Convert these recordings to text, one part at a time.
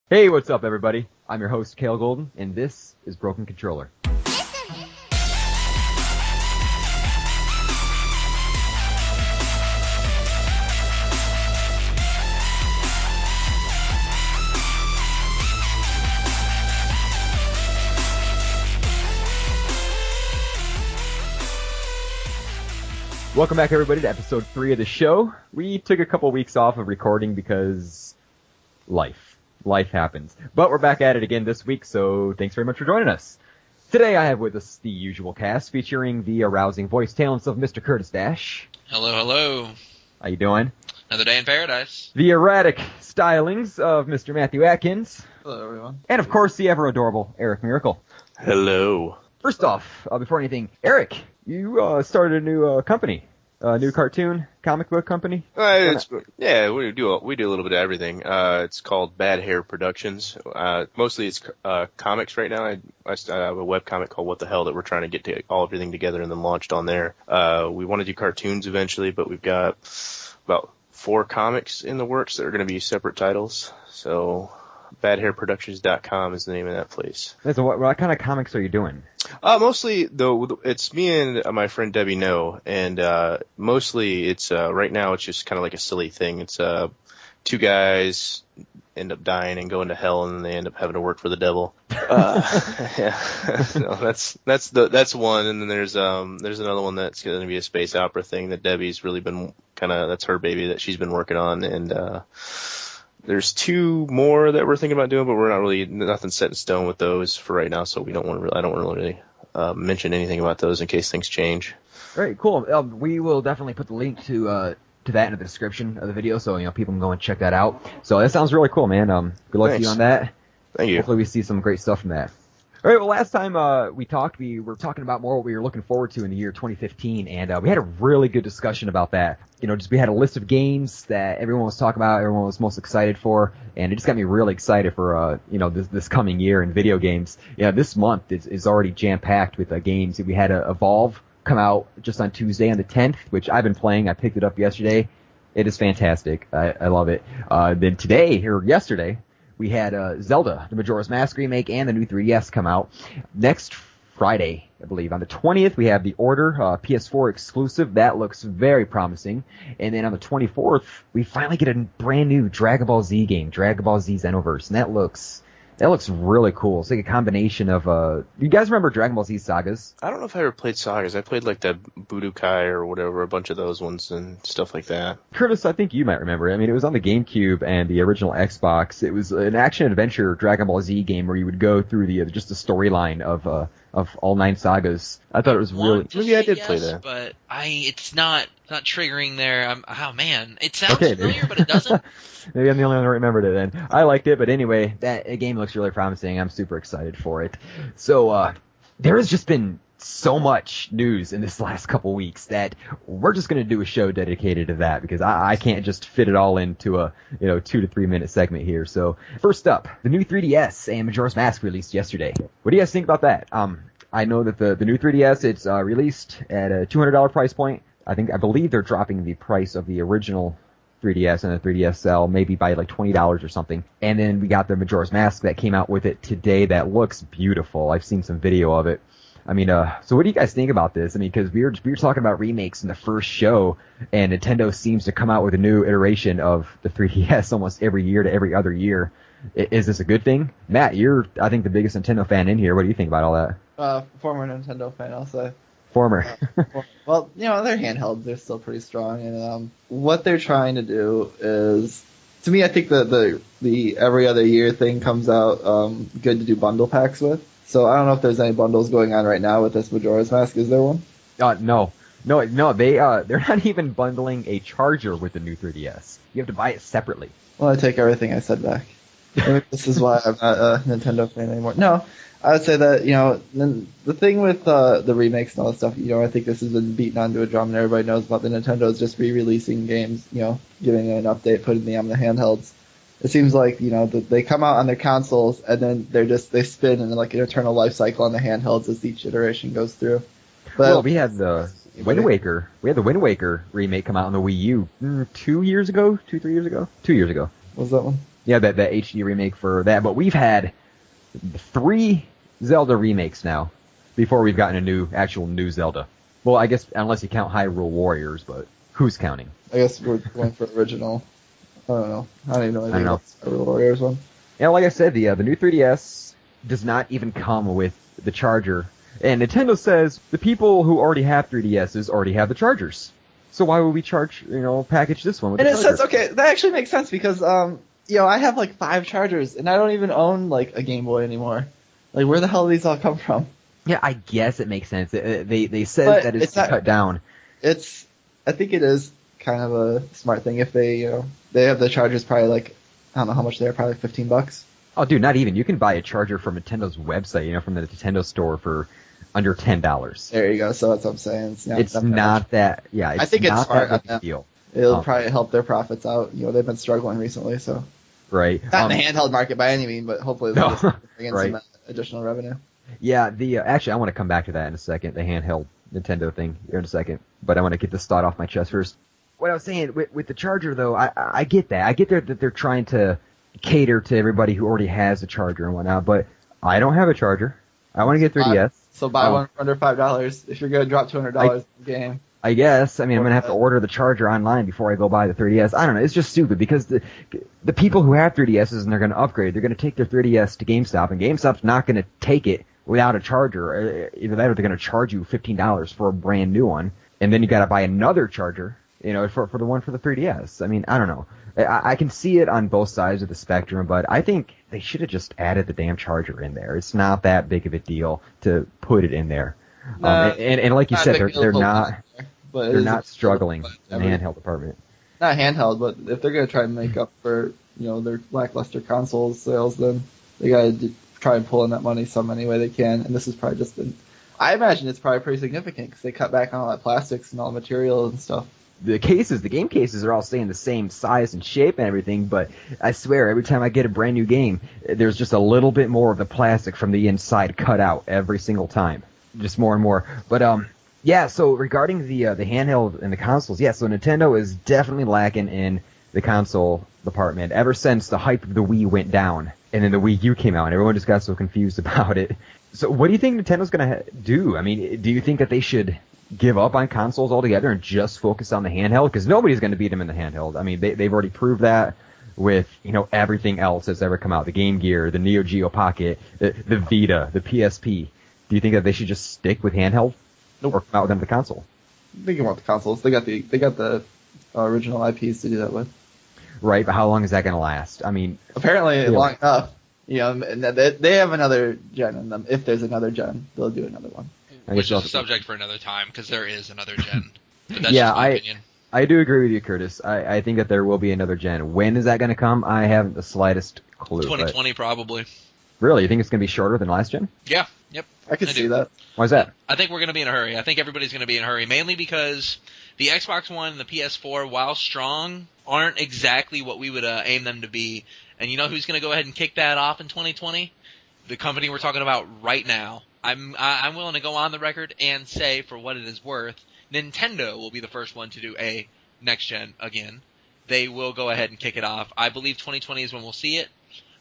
Hey, what's up, everybody? I'm your host, Kale Golden, and this is Broken Controller. Welcome back, everybody, to episode 3 of the show. We took a couple weeks off of recording because life happens. But we're back at it again this week, so thanks very much for joining us. Today I have with us the usual cast, featuring the arousing voice talents of Mr. Curtis Dash. Hello, hello. How you doing? Another day in paradise. The erratic stylings of Mr. Matthew Atkins. Hello, everyone. And, of course, the ever-adorable Eric Miracle. Hello. First off, before anything, Eric, you started a new company. A new cartoon comic book company? We do a little bit of everything. It's called Bad Hair Productions. Mostly it's comics right now. I have a webcomic called What the Hell that we're trying to get everything together and then launched on there. We want to do cartoons eventually, but we've got about 4 comics in the works that are going to be separate titles. So badhairproductions.com is the name of that place. So what kind of comics are you doing? Mostly, though, it's me and my friend Debbie No, and mostly it's right now it's just kind of like a silly thing. It's 2 guys end up dying and going to hell, and then they end up having to work for the devil. Yeah, so that's one, and then there's another one that's going to be a space opera thing that Debbie's really been that's her baby that she's been working on, and there's 2 more that we're thinking about doing, but we're not really nothing set in stone with those for right now. So I don't want to really mention anything about those in case things change. All right, cool. We will definitely put the link to that in the description of the video, so people can go and check that out. So that sounds really cool, man. Good luck to you on that. Thank you. Hopefully we see some great stuff from that. All right, well, last time we talked, we were talking about more what we were looking forward to in the year 2015, and we had a really good discussion about that. We had a list of games that everyone was talking about, everyone was most excited for, and it just got me really excited for, this coming year in video games. This month is already jam-packed with games. We had Evolve come out just on Tuesday on the 10th, which I've been playing. I picked it up yesterday. It is fantastic. I love it. Then yesterday, we had Zelda, the Majora's Mask remake, and the new 3DS come out. Next Friday, I believe, on the 20th, we have The Order, PS4 exclusive. That looks very promising. And then on the 24th, we finally get a brand new Dragon Ball Z game, Dragon Ball Z Xenoverse, and that looks really cool. It's like a combination of you guys remember Dragon Ball Z Sagas? I don't know if I ever played Sagas. I played like the Budokai or whatever, a bunch of those ones and stuff like that. Curtis, I think you might remember it. I mean, it was on the GameCube and the original Xbox. It was an action-adventure Dragon Ball Z game where you would go through just the storyline of all 9 sagas. I thought it was really... Maybe I did play that. But it's not triggering there. Oh, man. It sounds familiar, but it doesn't. Maybe I'm the only one who remembered it then. I liked it, but anyway, that game looks really promising. I'm super excited for it. So, there has just been so much news in this last couple weeks that we're just going to do a show dedicated to that because I can't just fit it all into a 2 to 3 minute segment here. So first up, the new 3DS and Majora's Mask released yesterday. What do you guys think about that? I know that the new 3DS, it's released at a $200 price point. I believe they're dropping the price of the original 3DS and the 3DS XL maybe by like $20 or something. And then we got the Majora's Mask that came out with it today that looks beautiful. I've seen some video of it. I mean, so what do you guys think about this? I mean, because we were talking about remakes in the first show, and Nintendo seems to come out with a new iteration of the 3DS almost every year to every other year. Is this a good thing? Matt, you're, I think, the biggest Nintendo fan in here. What do you think about all that? Former Nintendo fan, I'll say. Former. Well, their handhelds, they're still pretty strong, and what they're trying to do is, to me, I think the every other year thing comes out good to do bundle packs with. So I don't know if there's any bundles going on right now with this Majora's Mask. Is there one? No. They're not even bundling a charger with the new 3DS. You have to buy it separately. Well, I take everything I said back. This is why I'm not a Nintendo fan anymore. No, I would say that, the thing with the remakes and all that stuff, I think this has been beaten onto a drum and everybody knows about the Nintendo's just re-releasing games, giving an update, putting them on the handhelds. It seems like, they come out on their consoles and then they spin in like an eternal life cycle on the handhelds as each iteration goes through. But we had the Wind Waker. We had the Wind Waker remake come out on the Wii U 2 years ago? 2 years ago? What was that one? Yeah, that HD remake for that. But we've had 3 Zelda remakes now before we've gotten a actual new Zelda. Well, I guess unless you count Hyrule Warriors, but who's counting? I guess we're going for original. I don't know. I don't even know anything I don't know. about the Hyrule Warriors one. Yeah, like I said, the new 3DS does not even come with the charger. And Nintendo says the people who already have 3DSs already have the chargers. So why would we package this one with And the it charger? says, okay, that actually makes sense because, I have like 5 chargers and I don't even own like a Game Boy anymore. Like, where the hell do these all come from? Yeah, I guess it makes sense. They said But that it's to not- cut down. I think it is kind of a smart thing if they have the chargers probably like, I don't know how much they are, probably $15. Oh, dude, not even. You can buy a charger from Nintendo's website, from the Nintendo store for under $10. There you go. So that's what I'm saying. It's not that. Yeah, it's I think it's not smart that big on a deal. It'll probably help their profits out. They've been struggling recently, so Right. not in the handheld market by any means, but hopefully they'll No. bring in Right. some additional revenue. Yeah, actually, I want to come back to that in a second, the handheld Nintendo thing here in a second, but I want to get this thought off my chest first. What I was saying, with the charger, though, I get that. I get that they're trying to cater to everybody who already has a charger and whatnot, but I don't have a charger. I want to get 3DS. So buy one for under $5 if you're going to drop $200 in the game. I guess. I mean, I'm going to have to order the charger online before I go buy the 3DS. I don't know. It's just stupid because the people who have 3DSs and they're going to upgrade, they're going to take their 3DS to GameStop, and GameStop's not going to take it without a charger. Either that or they're going to charge you $15 for a brand new one, and then you got to buy another charger, for the one for the 3DS. I mean, I don't know. I can see it on both sides of the spectrum, but I think they should have just added the damn charger in there. It's not that big of a deal to put it in there. And like you said, they're not struggling in the handheld department. Not handheld, but if they're going to try and make up for their lackluster console sales, then they got to try and pull in that money some any way they can. And this is probably I imagine it's probably pretty significant because they cut back on all that plastics and all the materials and stuff. The game cases are all staying the same size and shape and everything, but I swear every time I get a brand new game, there's just a little bit more of the plastic from the inside cut out every single time. Just more and more. But yeah, so regarding the handheld and the consoles, yeah, so Nintendo is definitely lacking in the console department ever since the hype of the Wii went down and then the Wii U came out and everyone just got so confused about it. So what do you think Nintendo's going to do? I mean, do you think that they should give up on consoles altogether and just focus on the handheld? Because nobody's going to beat them in the handheld. I mean, they've already proved that with, everything else that's ever come out. The Game Gear, the Neo Geo Pocket, the Vita, the PSP. Do you think that they should just stick with handheld? Nope. Or come out with them the console? They can want the consoles. They got the original IPs to do that with. Right, but how long is that going to last? I mean, apparently long enough. And they have another gen in them. If there's another gen, they'll do another one. Which is a subject for another time, because there is another gen. But that's Yeah, just my opinion. I do agree with you, Curtis. I think that there will be another gen. When is that going to come? I haven't the slightest clue. 2020 probably. Really? You think it's going to be shorter than last gen? Yeah, yep. I could see that. Why is that? I think we're going to be in a hurry. I think everybody's going to be in a hurry, mainly because the Xbox One and the PS4, while strong, aren't exactly what we would aim them to be. And you know who's going to go ahead and kick that off in 2020? The company we're talking about right now. I'm willing to go on the record and say, for what it is worth, Nintendo will be the first one to do a next gen again. They will go ahead and kick it off. I believe 2020 is when we'll see it.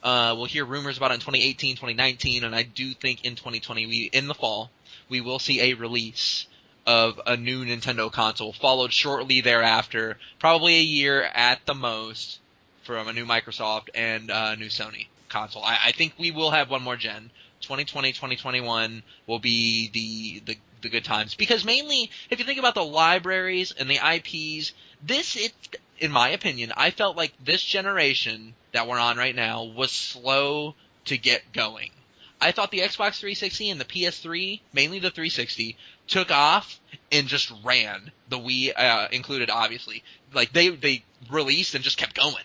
We'll hear rumors about it in 2018, 2019, and I do think in 2020, in the fall, we will see a release of a new Nintendo console, followed shortly thereafter, probably a year at the most, from a new Microsoft and a new Sony console. I think we will have one more gen. 2020, 2021 will be the good times. Because mainly, if you think about the libraries and the IPs, in my opinion, I felt like this generation that we're on right now was slow to get going. I thought the Xbox 360 and the PS3, mainly the 360, took off and just ran. The Wii included, obviously. Like, they released and just kept going.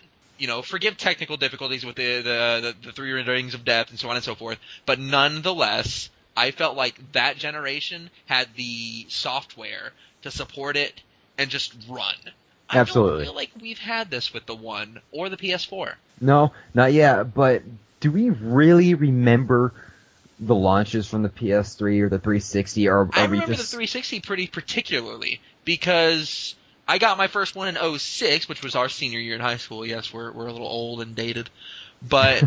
Forgive technical difficulties with the 3 Rings of Death and so on and so forth, but nonetheless, I felt like that generation had the software to support it and just run. Absolutely. I don't feel like we've had this with the One or the PS4. No, not yet, but do we really remember the launches from the PS3 or the 360? Or I remember the 360 pretty particularly because I got my first one in 06, which was our senior year in high school. Yes, we're a little old and dated. But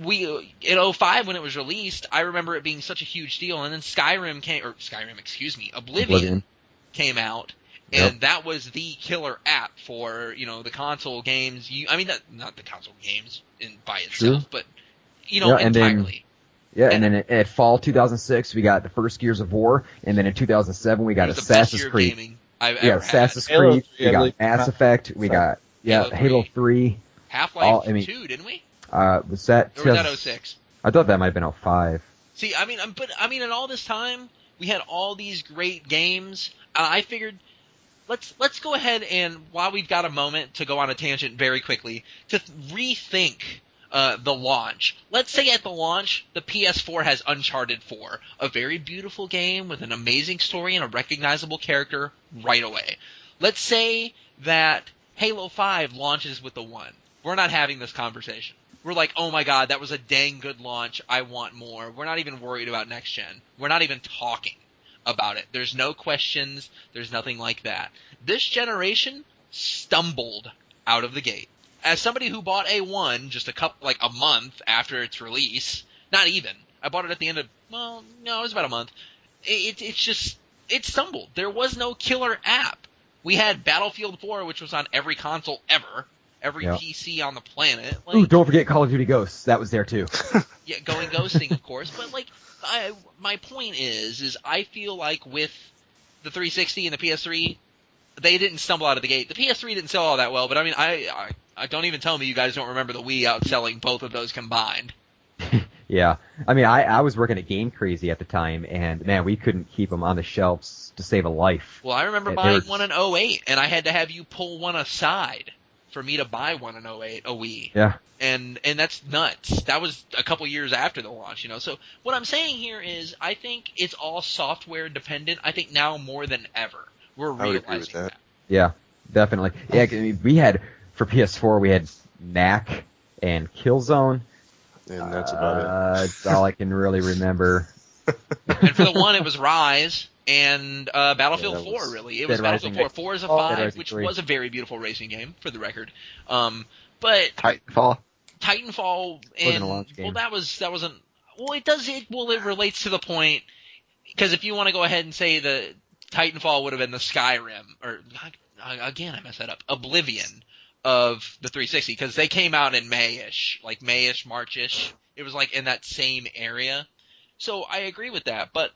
in 05 when it was released, I remember it being such a huge deal. And then Oblivion came out. Yep. And that was the killer app for, the console games. Not the console games by itself, but, entirely. And then at fall 2006, we got the first Gears of War, and then in 2007, we got Assassin's Creed. Assassin's Creed, we got Mass Effect, we got Halo 3. Half-Life 2, didn't we? Was that? Or was that 06? I thought that might have been 05. See, in all this time, we had all these great games. I figured, let's go ahead and, while we've got a moment to go on a tangent very quickly, to rethink the launch. Let's say at the launch, the PS4 has Uncharted 4, a very beautiful game with an amazing story and a recognizable character right away. Let's say that Halo 5 launches with the 1. We're not having this conversation. We're like, oh my god, that was a dang good launch. I want more. We're not even worried about next gen. We're not even talking about it. There's no questions. There's nothing like that. This generation stumbled out of the gate. As somebody who bought A1 just a month after its release, not even. I bought it at the end of, it was about a month. It stumbled. There was no killer app. We had Battlefield 4, which was on every console ever. Every PC on the planet. Ooh, don't forget Call of Duty Ghosts. That was there too. Going ghosting, of course. But my point is I feel like with the 360 and the PS3, they didn't stumble out of the gate. The PS3 didn't sell all that well, but I don't even tell me you guys don't remember the Wii outselling both of those combined. Yeah. I was working at Game Crazy at the time, and man, we couldn't keep them on the shelves to save a life. Well, I remember buying one in 08, and I had to have you pull one aside for me to buy one in 08, a Wii. Yeah. And that's nuts. That was a couple years after the launch, So what I'm saying here is I think it's all software dependent. I think now more than ever we're realizing that. Yeah, definitely. Yeah, we had, for PS4, we had Knack and Killzone. And that's about it. That's all I can really remember. And for the one, it was Rise and Battlefield 4, really. It was Battlefield 4. 4 is a 5, which was a very beautiful racing game, for the record. But Titanfall, and it relates to the point, because if you want to go ahead and say the Titanfall would have been the Skyrim, or again I messed that up, Oblivion of the 360, because they came out in May-ish, March-ish. It was in that same area. So I agree with that, but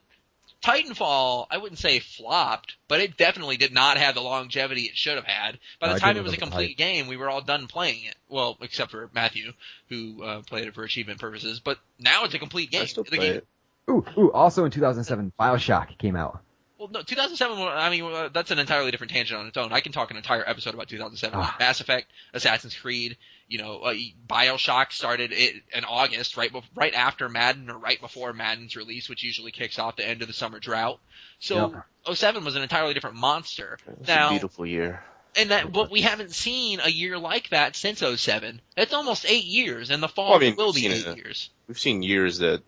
Titanfall, I wouldn't say flopped, but it definitely did not have the longevity it should have had. By the time it was a complete game, we were all done playing it. Well, except for Matthew, who played it for achievement purposes. But now it's a complete game. I still play it. Ooh, also in 2007, BioShock came out. Well, no, 2007, that's an entirely different tangent on its own. I can talk an entire episode about 2007. Mass Effect, Assassin's Creed, BioShock started in August, right after Madden or right before Madden's release, which usually kicks off the end of the summer drought. So 07 was an entirely different monster. It's a beautiful year. But we haven't seen a year like that since 07. It's almost 8 years, and the fall will be 8 years. We've seen years that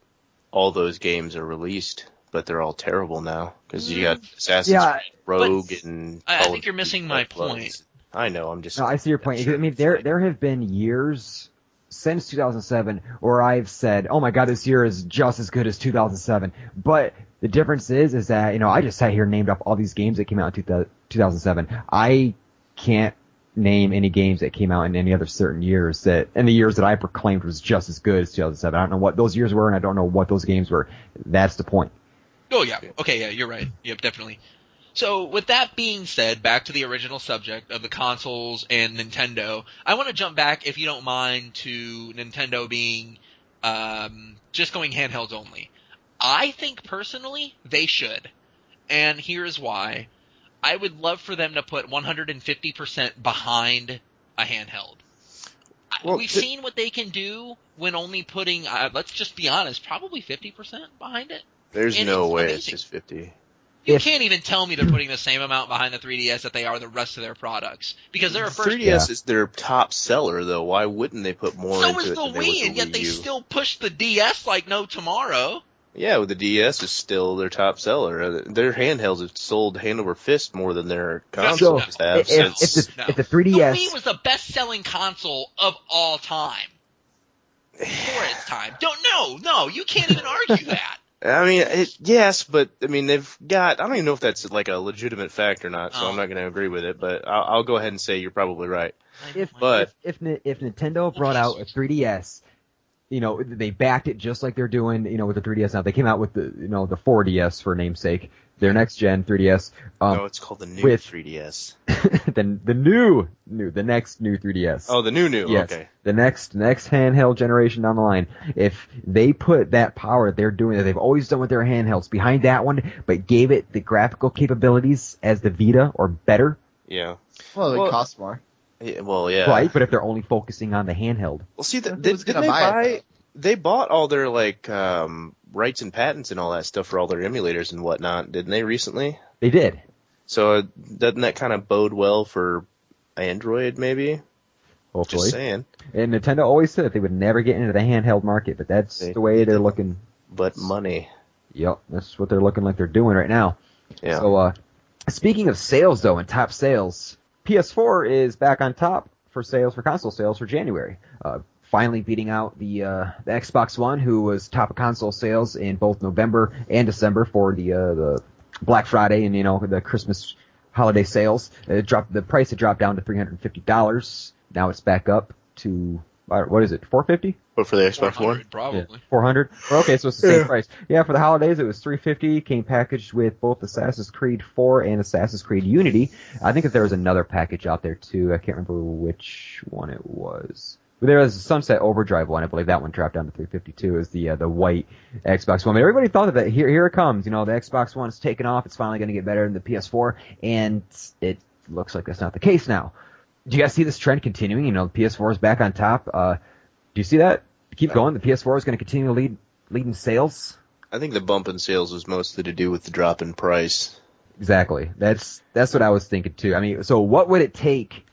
all those games are released, but they're all terrible now because you got Assassin's Creed, Rogue, and I think you're missing my point. I know. I'm just. No, I see your point. There have been years since 2007 where I've said, "Oh my God, this year is just as good as 2007." But the difference is that I just sat here and named up all these games that came out in 2007. I can't name any games that came out in any other certain years and the years that I proclaimed was just as good as 2007. I don't know what those years were, and I don't know what those games were. That's the point. Oh, yeah. Okay, yeah, you're right. Yep, definitely. So, with that being said, back to the original subject of the consoles and Nintendo, I want to jump back, if you don't mind, to Nintendo being just going handhelds only. I think, personally, they should. And here's why. I would love for them to put 150% behind a handheld. Well, we've seen what they can do when only putting, let's just be honest, probably 50% behind it. There's no way it's just 50. You can't even tell me they're putting the same amount behind the 3DS that they are the rest of their products. Because they're a first... 3DS is their top seller, though. Why wouldn't they put more into it? So is the Wii, and yet they still push the DS like no tomorrow. Yeah, well, the DS is still their top seller. Their handhelds have sold hand over fist more than their consoles So, have. if the 3DS... The Wii was the best-selling console of all time. For its time. No, you can't even argue that. I mean, yes, but I mean they've got. I don't even know if that's like a legitimate fact or not, so I'm not going to agree with it. But I'll go ahead and say you're probably right. If Nintendo brought out a 3DS, they backed it just like they're doing, with the 3DS now. They came out with the 4DS for namesake, their next gen 3DS. No, it's called the new 3DS. Then the next new 3DS. Oh, the new. Yes, okay. The next handheld generation down the line. If they put that power they're doing that they've always done with their handhelds behind that one, but gave it the graphical capabilities as the Vita or better. Yeah. Well, it would cost more. Yeah, well, yeah. Right, but if they're only focusing on the handheld. Well, see, Who's they bought all their rights and patents and all that stuff for all their emulators and whatnot, didn't they recently? They did. So doesn't that kind of bode well for Android, maybe? Hopefully. Just saying. And Nintendo always said that they would never get into the handheld market, but that's the way they're looking. But money. Yep, that's what they're looking like they're doing right now. Yeah. So, speaking of sales, though, and top sales, PS4 is back on top for console sales for January. Finally beating out the Xbox One, who was top of console sales in both November and December for the Black Friday and the Christmas holiday sales. The price had dropped down to $350. Now it's back up to what is it, $450? But for the Xbox One, probably. Yeah, $400. Okay, so it's the same price. Yeah, for the holidays it was $350. Came packaged with both Assassin's Creed 4 and Assassin's Creed Unity. I think that there was another package out there too. I can't remember which one it was. But there was a Sunset Overdrive one. I believe that one dropped down to $352. Is the white Xbox One. But everybody thought that here it comes. The Xbox One's taken off. It's finally going to get better than the PS4, and it looks like that's not the case now. Do you guys see this trend continuing? The PS4 is back on top. Do you see that? Keep going. The PS4 is going to continue to lead in sales. I think the bump in sales was mostly to do with the drop in price. Exactly. That's what I was thinking too. I mean, so what would it take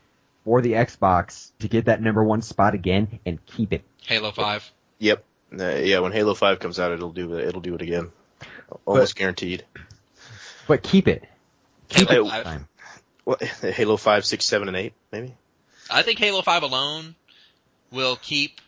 for the Xbox to get that number one spot again and keep it? Halo 5. Yep. Yeah, when Halo 5 comes out, it'll do it again. Almost guaranteed. But keep it. Keep Halo it. 5. Time. What, Halo 5, 6, 7, and 8, maybe? I think Halo 5 alone will keep...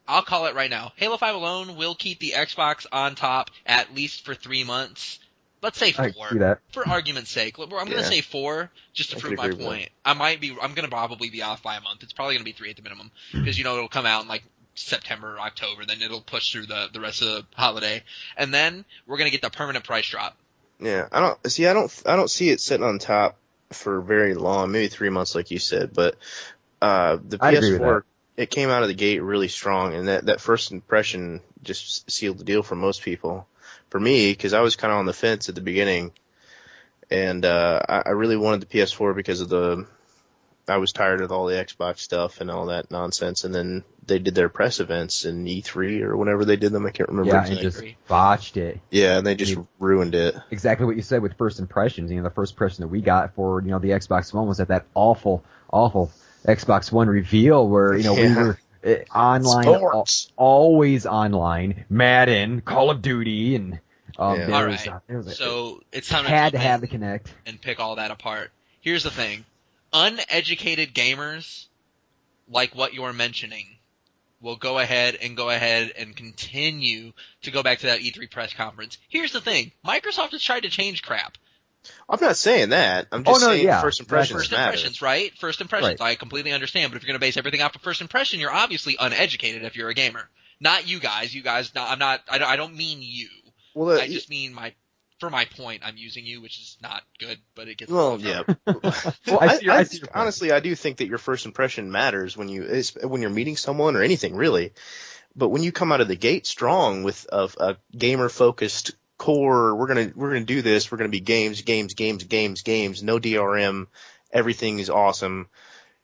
I'll call it right now. Halo 5 alone will keep the Xbox on top at least for 3 months. Let's say 4. I see that. For argument's sake. I'm going to say 4 just to prove my point. I'm going to probably be off by a month. It's probably going to be 3 at the minimum. Because, it'll come out in September or October. Then it'll push through the rest of the holiday. And then we're going to get the permanent price drop. Yeah, I don't see it sitting on top for very long, maybe 3 months like you said, but the PS4, it came out of the gate really strong, and that first impression just sealed the deal for most people. For me, because I was kind of on the fence at the beginning, and I really wanted the PS4 because I was tired of all the Xbox stuff and all that nonsense, and then they did their press events in E3 or whenever they did them, I can't remember. Yeah, and just botched it. Yeah, and they just ruined it. Exactly what you said with first impressions. The first impression that we got for, the Xbox One was that awful Xbox One reveal where, we were online, always online, Madden, Call of Duty, and all right. So it's time to have the Kinect and pick all that apart. Here's the thing. Uneducated gamers, like what you're mentioning, will go ahead and continue to go back to that E3 press conference. Here's the thing. Microsoft has tried to change crap. I'm not saying that. I'm just saying first impressions First matter. impressions, right? First impressions. Right. I completely understand. But if you're going to base everything off of first impression, you're obviously uneducated if you're a gamer. Not you guys. You guys, I don't mean you. Well, I just mean for my point, I'm using you, which is not good, but it gets... Well, yeah. Honestly, I do think that your first impression matters when you're meeting someone or anything, really. But when you come out of the gate strong with a gamer-focused core, we're gonna do this, we're gonna be games, no DRM, everything is awesome.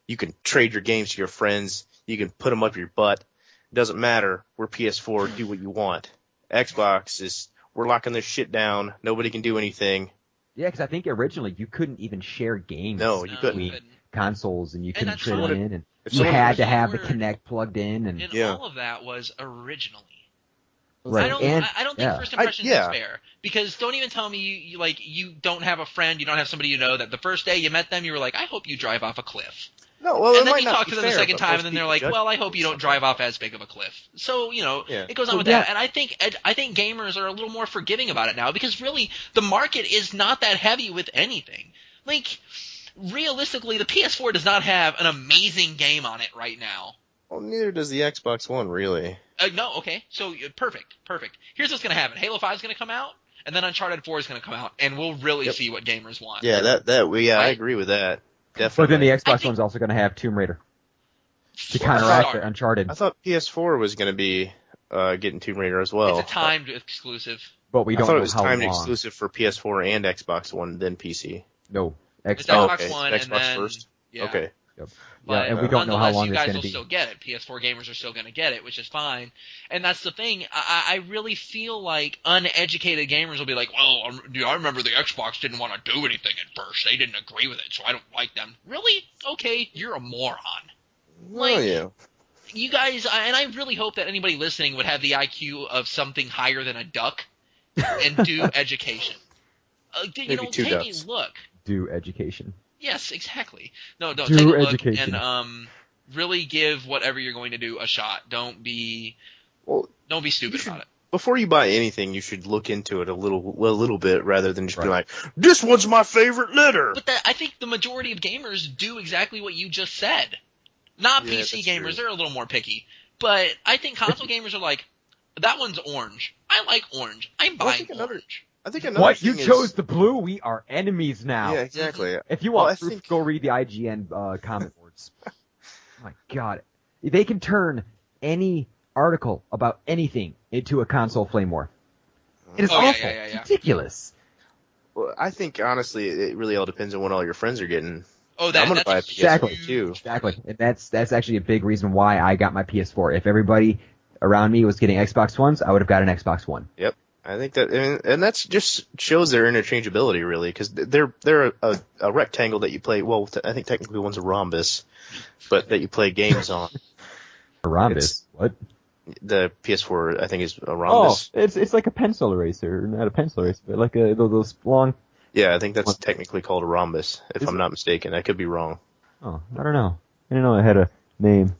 You can trade your games to your friends, you can put them up your butt. It doesn't matter. We're PS4, do what you want. Xbox is... We're locking this shit down. Nobody can do anything. Yeah, because I think originally you couldn't even share games. No, you couldn't. Consoles, and you couldn't trade it in, and if you had to have the Kinect plugged in, and all of that was originally. Right. I don't think yeah. first impressions yeah. is fair, because don't even tell me you don't have a friend, you don't have somebody you know that the first day you met them you were like, I hope you drive off a cliff. No, well, it And then might you not talk be to them the fair, second but time, most and then they're people like, judge well, I hope you don't something. drive off as big of a cliff. So, Yeah. it goes on Well, with yeah. that. And I think gamers are a little more forgiving about it now, because really, the market is not that heavy with anything. Like, realistically, the PS4 does not have an amazing game on it right now. Well, neither does the Xbox One, really. No, okay. So, perfect. Here's what's going to happen. Halo 5 is going to come out, and then Uncharted 4 is going to come out, and we'll really see what gamers want. Yeah, I agree with that. Definitely. But then the I Xbox think- One's also going to have Tomb Raider to For counteract starter. the Uncharted. I thought PS4 was going to be getting Tomb Raider as well. It's a timed exclusive. But we I don't thought know it was how timed long. exclusive for PS4 and Xbox One, then PC. No, It's Xbox. Xbox okay. One, Xbox and then first? yeah. Okay. Yeah, and we don't know how nonetheless, long you it's guys going will to be. still get it. PS4 gamers are still going to get it, which is fine. And that's the thing. I really feel like uneducated gamers will be like, well, I remember the Xbox didn't want to do anything at first. They didn't agree with it, so I don't like them. Really? Okay, you're a moron. Well, yeah. You guys, and I really hope that anybody listening would have the IQ of something higher than a duck and do education. Maybe two take ducks. a look. Do education. Yes, exactly. No, Do take a look education. and really give whatever you're going to do a shot. Don't be stupid about it. Before you buy anything, you should look into it a little bit rather than just be like, "This one's my favorite litter." But I think the majority of gamers do exactly what you just said. Not Yeah, PC that's gamers; true. they're a little more picky. But I think console gamers are like, that one's orange. I like orange. I'm Well, I buying think another- orange. I think another What? thing You is, chose the blue? We are enemies now. Yeah, exactly. If you Well, want I proof, think- go read the IGN comment boards. My God. They can turn any article about anything into a console flame war. It is Oh, yeah, awful. yeah, yeah, yeah. It's ridiculous. Well, I think honestly, it really all depends on what all your friends are getting. Oh, I'm gonna that's buy a Exactly. PS4 too. Exactly. And that's actually a big reason why I got my PS4. If everybody around me was getting Xbox Ones, I would have got an Xbox One. Yep. I think that, and that's just shows their interchangeability, really, because they're a rectangle that you play. Well, I think technically one's a rhombus, but that you play games on. A rhombus. What? The PS4, I think, is a Oh, rhombus. it's like a pencil eraser, not a pencil eraser, but like those long. Yeah, I think that's technically called a rhombus, if Is I'm it? not mistaken. I could be wrong. Oh, I don't know. I didn't know it had a name.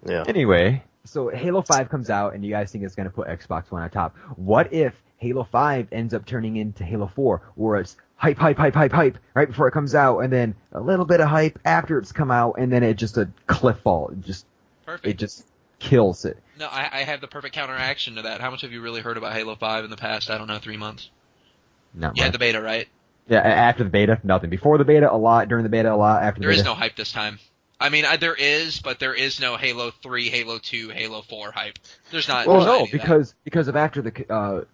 Yeah. Anyway, so Halo 5 comes out, and you guys think it's going to put Xbox One on top. What if Halo 5 ends up turning into Halo 4, where it's hype right before it comes out, and then a little bit of hype after it's come out, and then it just a cliff fall. perfect. It just kills it. No, I have the perfect counteraction to that. How much have you really heard about Halo 5 in the past, 3 months? Not You had much. the beta, right? Yeah, after the beta, nothing. Before the beta, a lot. During the beta, a lot. After the There beta. is no hype this time. I mean, there is, but there is no Halo 3, Halo 2, Halo 4 hype. There's not. Well, there's not no, any of that. because of after the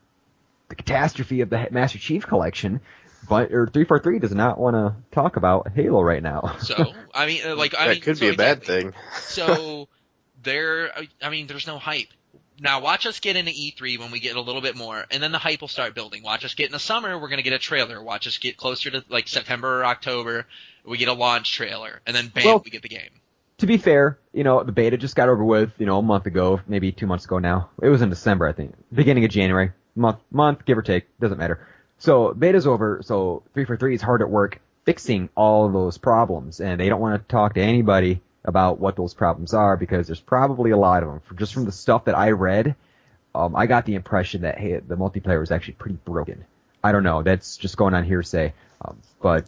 catastrophe of the Master Chief Collection, but 343 does not want to talk about Halo right now. So, I mean, That could be a bad thing. So, there's no hype. Now, watch us get into E3 when we get a little bit more, and then the hype will start building. Watch us get in the summer, we're going to get a trailer. Watch us get closer to, like, September or October, we get a launch trailer, and then bam, we get the game. To be fair, the beta just got over with, a month ago, maybe 2 months ago now. It was in December, I think. Beginning of January. Month, give or take. Doesn't matter. So, beta's over, so 343 is hard at work fixing all of those problems, and they don't want to talk to anybody about what those problems are, because there's probably a lot of them. Just from the stuff that I read, I got the impression that, hey, the multiplayer was actually pretty broken. I don't know. That's just going on hearsay. But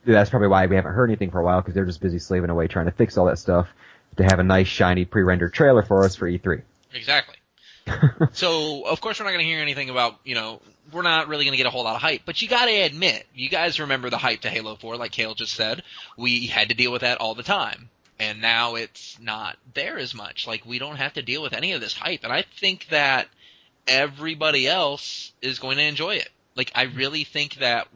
that's probably why we haven't heard anything for a while, because they're just busy slaving away trying to fix all that stuff to have a nice, shiny, pre-rendered trailer for us for E3. Exactly. So, of course, we're not going to hear anything about, we're not really going to get a whole lot of hype. But you got to admit, you guys remember the hype to Halo 4, like Kale just said. We had to deal with that all the time. And now it's not there as much. Like, we don't have to deal with any of this hype. And I think that everybody else is going to enjoy it. Like, I really think that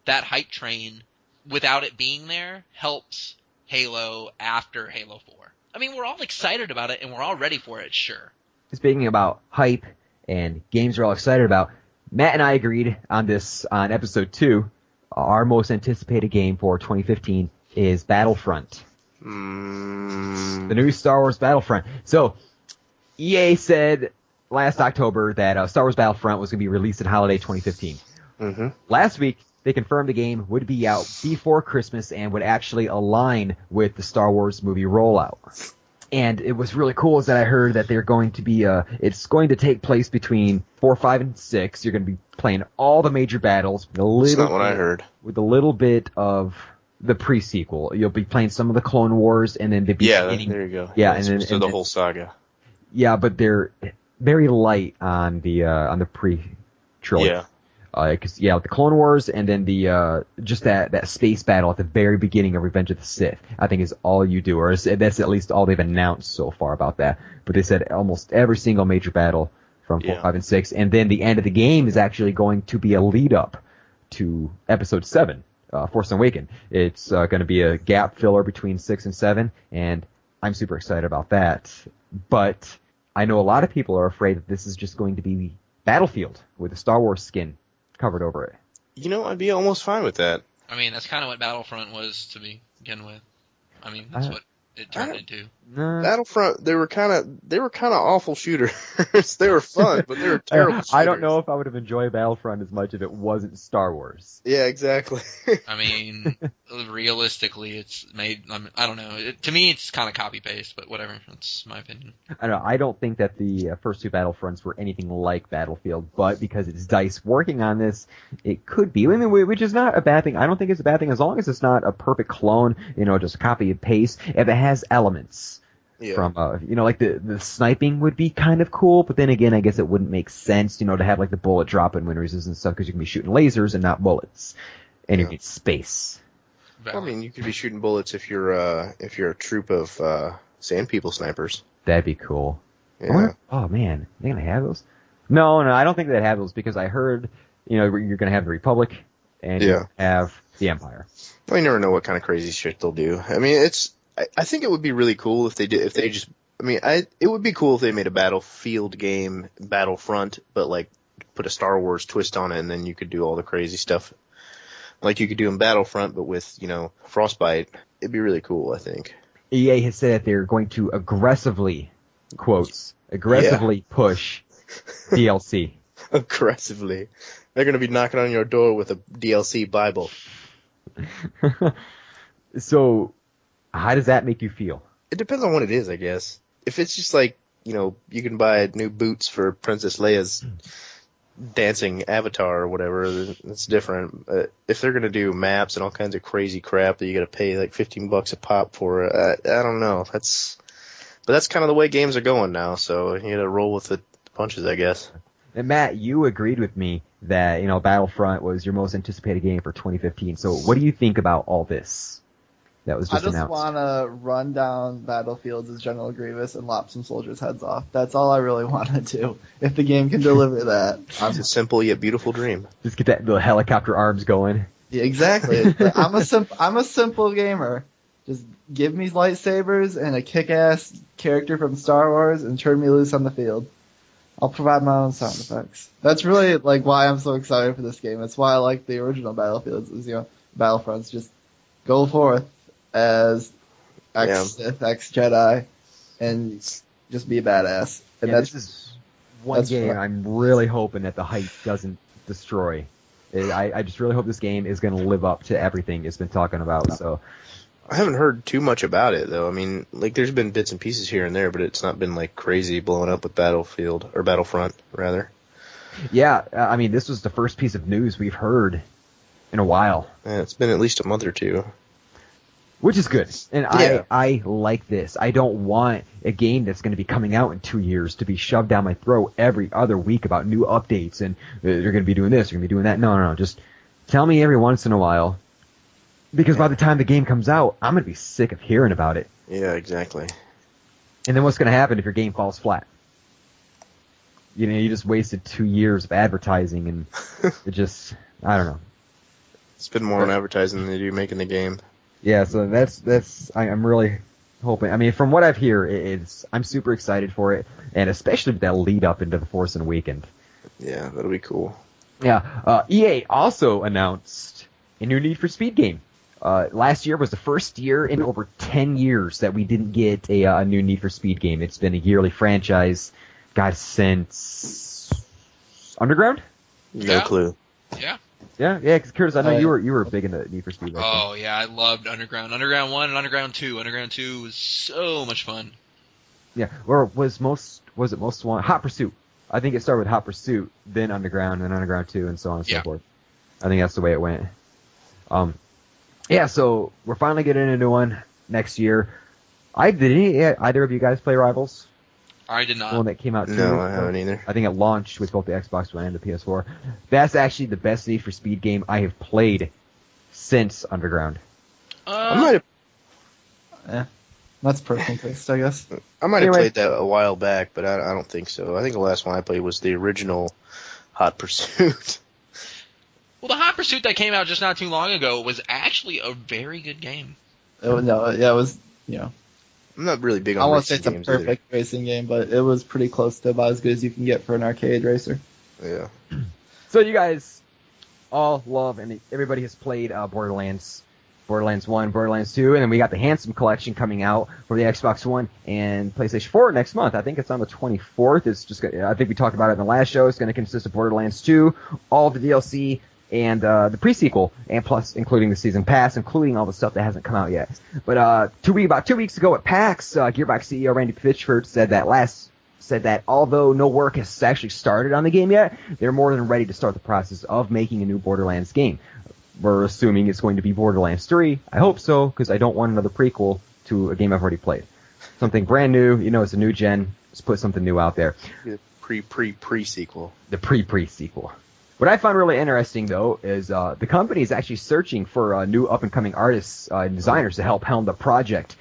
hype train, without it being there, helps Halo after Halo 4. I mean, we're all excited about it, and we're all ready for it, sure. Speaking about hype and games we're all excited about, Matt and I agreed on this on episode 2. Our most anticipated game for 2015 is Battlefront. The new Star Wars Battlefront. So, EA said last October that Star Wars Battlefront was going to be released at holiday 2015. Mm-hmm. Last week, they confirmed the game would be out before Christmas and would actually align with the Star Wars movie rollout. And it was really cool is that I heard that they're going to be, it's going to take place between 4, 5, and 6. You're going to be playing all the major battles. That's not what I heard. With a little bit of the pre-sequel. You'll be playing some of the Clone Wars and then the beginning. Yeah, there you go. Yeah, and then the whole saga. Yeah, but they're very light on the pre-trilogy. Yeah. Cause the Clone Wars and then the just that space battle at the very beginning of Revenge of the Sith, I think is all you do, or that's at least all they've announced so far about that. But they said almost every single major battle from 4, 5, and 6, and then the end of the game is actually going to be a lead up to Episode 7, Force Awakens. It's going to be a gap filler between 6 and 7, and I'm super excited about that. But I know a lot of people are afraid that this is just going to be Battlefield with a Star Wars skin covered over it. You know, I'd be almost fine with that. I mean, that's kind of what Battlefront was to begin with. I mean, that's what it turned into. Battlefront, they were kind of awful shooters. They were fun, but they were terrible shooters. I don't know if I would have enjoyed Battlefront as much if it wasn't Star Wars. Yeah, exactly. I mean, realistically, it's made. I don't know. To me, it's kind of copy paste, but whatever. That's my opinion. I don't know. I don't think that the first two Battlefronts were anything like Battlefield, but because it's DICE working on this, it could be. I mean, which is not a bad thing. I don't think it's a bad thing as long as it's not a perfect clone. Just copy and paste. If it has elements. Yeah. From like the sniping would be kind of cool, but then again, I guess it wouldn't make sense, to have like the bullet drop and wind resistance stuff because you can be shooting lasers and not bullets, and you need space. Well, I mean, you could be shooting bullets if you're a troop of sand people snipers. That'd be cool. Yeah. Oh man, they're gonna have those? No, I don't think they'd have those because I heard you're gonna have the Republic and you have the Empire. Well, you never know what kind of crazy shit they'll do. I mean, I think it would be really cool if they did. If they just, it would be cool if they made a Battlefield game, Battlefront, but like put a Star Wars twist on it, and then you could do all the crazy stuff, like you could do in Battlefront, but with Frostbite. It'd be really cool, I think. EA has said that they're going to aggressively push DLC. Aggressively, they're going to be knocking on your door with a DLC Bible. So. How does that make you feel? It depends on what it is, I guess. If it's just like, you can buy new boots for Princess Leia's dancing avatar or whatever, that's different. If they're going to do maps and all kinds of crazy crap that you got to pay like $15 a pop for, I don't know. But that's kind of the way games are going now, so you got to roll with the punches, I guess. And Matt, you agreed with me that, Battlefront was your most anticipated game for 2015. So what do you think about all this? That was just announced. I just want to run down battlefields as General Grievous and lop some soldiers' heads off. That's all I really want to do. If the game can deliver that. It's a simple yet beautiful dream. Just get the helicopter arms going. Yeah, exactly. I'm a simple gamer. Just give me lightsabers and a kick-ass character from Star Wars and turn me loose on the field. I'll provide my own sound effects. That's really why I'm so excited for this game. That's why I like the original Battlefields. Battlefronts. Just go forth as Sith, ex-Jedi, and just be a badass. And this is one game I'm really hoping that the hype doesn't destroy. I just really hope this game is going to live up to everything it's been talking about. So I haven't heard too much about it, though. I mean, there's been bits and pieces here and there, but it's not been crazy blowing up with Battlefield, or Battlefront, rather. Yeah, I mean, this was the first piece of news we've heard in a while. Yeah, it's been at least a month or two. Which is good, and I like this. I don't want a game that's going to be coming out in 2 years to be shoved down my throat every other week about new updates and they're going to be doing this, they're going to be doing that. No. Just tell me every once in a while, because by the time the game comes out, I'm going to be sick of hearing about it. Yeah, exactly. And then what's going to happen if your game falls flat? You just wasted 2 years of advertising, and it just, I don't know. Spend more on advertising than they do making the game. Yeah, so I'm really hoping. I mean, from what I've heard, I'm super excited for it, and especially that lead up into the Force Awakens. Yeah, that'll be cool. Yeah, EA also announced a new Need for Speed game. Last year was the first year in over 10 years that we didn't get a new Need for Speed game. It's been a yearly franchise God, since Underground? No Yeah. clue. Yeah. Yeah, because Curtis, I know you were big into Need for Speed. Back then. Oh yeah, I loved Underground. Underground 1 and Underground 2. Underground 2 was so much fun. Yeah, or was it most one Hot Pursuit? I think it started with Hot Pursuit, then Underground, then Underground 2, and so on and so forth. I think that's the way it went. Yeah, so we're finally getting into one next year. Did either of you guys play Rivals? I did The not. one that came out 2 No, weeks I ago? haven't either. I think it launched with both the Xbox One and the PS4. That's actually the best Need for Speed game I have played since Underground. I might have That's personal taste, I guess. Anyway. played that a while back, but I don't think so. I think the last one I played was the original Hot Pursuit. Well, the Hot Pursuit that came out just not too long ago was actually a very good game. It was, I'm not really big I on won't say racing it's a games either. perfect racing game, but it was pretty close to about as good as you can get for an arcade racer. Yeah. So you guys all love, and everybody has played Borderlands 1, Borderlands 2, and then we got the Handsome Collection coming out for the Xbox One and PlayStation 4 next month. I think it's on the 24th. I think we talked about it in the last show. It's going to consist of Borderlands 2, all of the DLC, and the pre-sequel, and plus including the season pass, including all the stuff that hasn't come out yet. But about 2 weeks ago at PAX, Gearbox CEO Randy Pitchford said that although no work has actually started on the game yet, they're more than ready to start the process of making a new Borderlands game. We're assuming it's going to be Borderlands 3. I hope so, because I don't want another prequel to a game I've already played. Something brand new, it's a new gen, let's put something new out there. Pre-sequel. The pre-sequel. What I find really interesting, though, is the company is actually searching for new up-and-coming artists and designers to help helm the project.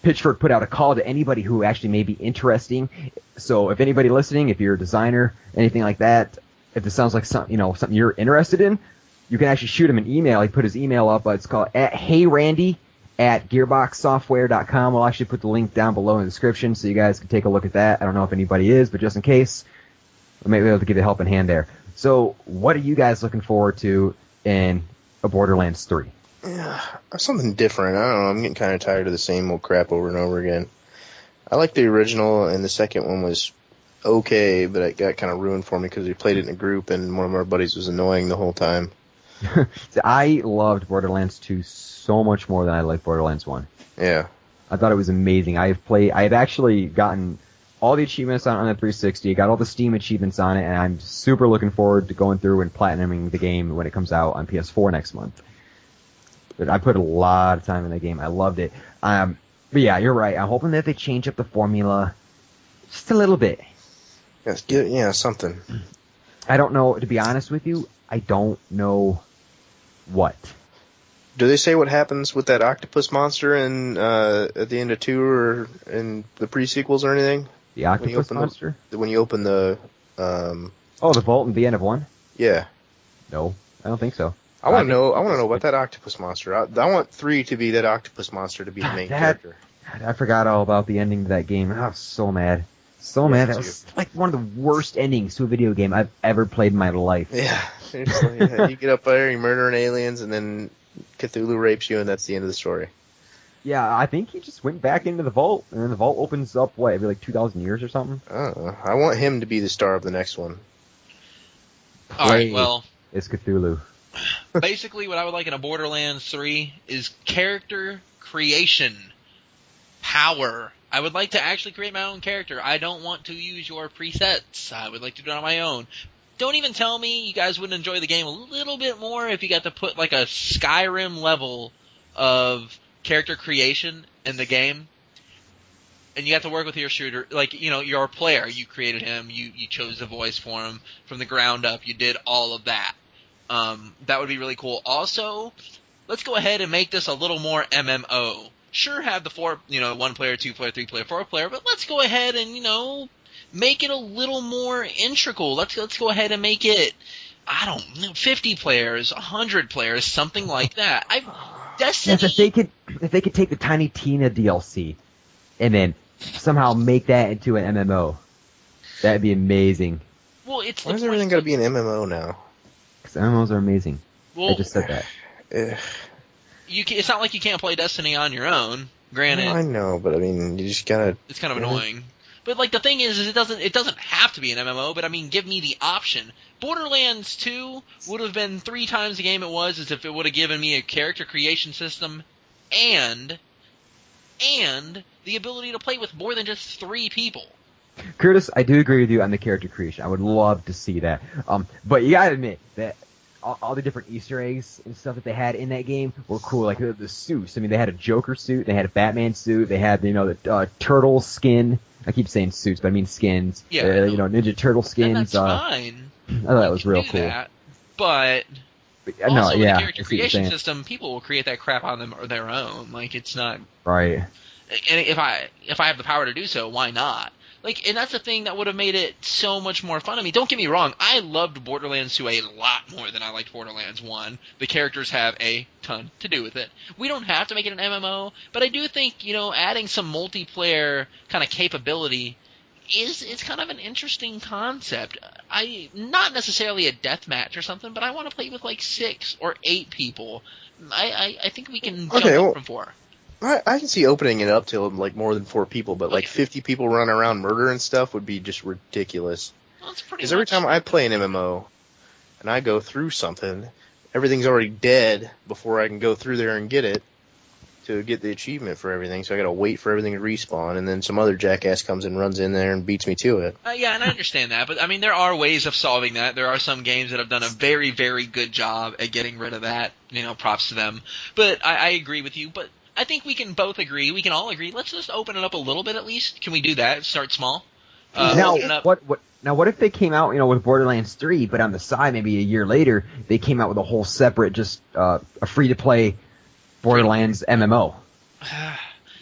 Pitchford put out a call to anybody who actually may be interesting. So if anybody listening, if you're a designer, anything like that, if this sounds like something you're interested in, you can actually shoot him an email. He put his email up. It's called heyrandy@gearboxsoftware.com. I'll actually put the link down below in the description so you guys can take a look at that. I don't know if anybody is, but just in case, I may be able to give you a helping hand there. So what are you guys looking forward to in a Borderlands 3? Yeah, something different. I don't know. I'm getting kind of tired of the same old crap over and over again. I like the original, and the second one was okay, but it got kind of ruined for me because we played it in a group, and one of our buddies was annoying the whole time. I loved Borderlands 2 so much more than I liked Borderlands 1. Yeah. I thought it was amazing. I had actually gotten all the achievements on the 360, got all the Steam achievements on it, and I'm super looking forward to going through and platinuming the game when it comes out on PS4 next month. But I put a lot of time in the game. I loved it. But yeah, you're right. I'm hoping that they change up the formula just a little bit. Yeah, something. I don't know, to be honest with you, I don't know what. Do they say what happens with that octopus monster at the end of 2 or in the pre-sequels or anything? The octopus monster? When you open the... the vault in the end of 1? Yeah. No, I don't think so. I want to know about that octopus monster. I want 3 to be that octopus monster to be the main character. I forgot all about the ending to that game. I was so mad. So mad. That was like one of the worst endings to a video game I've ever played in my life. Yeah. You get up there, you're murdering aliens, and then Cthulhu rapes you, and that's the end of the story. Yeah, I think he just went back into the vault, and then the vault opens up, every like 2,000 years or something? I want him to be the star of the next one. Alright, well... It's Cthulhu. Basically, what I would like in a Borderlands 3 is character creation. Power. I would like to actually create my own character. I don't want to use your presets. I would like to do it on my own. Don't even tell me you guys would enjoy the game a little bit more if you got to put like a Skyrim level of character creation in the game. And you got to work with your shooter, you're a player. You created him. You chose the voice for him from the ground up. You did all of that. That would be really cool. Also, let's go ahead and make this a little more MMO. Sure, have the 4, 1 player, 2 player, 3 player, 4 player, but let's go ahead and, make it a little more integral. Let's go ahead and make it, 50 players, 100 players, something like that. Destiny. Yes, if they could take the Tiny Tina DLC and then somehow make that into an MMO, that'd be amazing. Well, Why is everything got to be an MMO now? Because MMOs are amazing. Well, I just said that. It's not like you can't play Destiny on your own. Granted, I know, but I mean, you just gotta. It's kind of annoying. But like the thing is it doesn't have to be an MMO. But I mean, give me the option. Borderlands 2 would have been 3 times the game it was as if it would have given me a character creation system and the ability to play with more than just 3 people. Curtis, I do agree with you on the character creation. I would love to see that. But you gotta admit that all the different Easter eggs and stuff that they had in that game were cool. Like the suits. I mean, they had a Joker suit, they had a Batman suit, they had the turtle skin. I keep saying suits, but I mean skins. Yeah, Ninja Turtle skins. And that's fine. I thought that was real cool. That, but no, also with yeah, the character creation system, people will create that crap on them or their own. Like it's not right. And if I have the power to do so, why not? Like, and that's the thing that would have made it so much more fun. I mean, don't get me wrong, I loved Borderlands 2 a lot more than I liked Borderlands 1. The characters have a ton to do with it. We don't have to make it an MMO, but I do think, adding some multiplayer kind of capability is kind of an interesting concept. Not necessarily a deathmatch or something, but I want to play with like 6 or 8 people. I think we can jump up from 4. I can see opening it up to like more than 4 people, but like 50 people running around murder and stuff would be just ridiculous. Because every time I play an MMO and I go through something, everything's already dead before I can go through there and get it to get the achievement for everything. So I gotta wait for everything to respawn, and then some other jackass comes and runs in there and beats me to it. Yeah, and I understand that, but I mean, there are ways of solving that. There are some games that have done a very, very good job at getting rid of that. Props to them. But I agree with you, but I think we can both agree. We can all agree. Let's just open it up a little bit at least. Can we do that? Start small. Now, what if they came out, with Borderlands 3, but on the side, maybe a year later, they came out with a whole separate, just a free-to-play Borderlands MMO?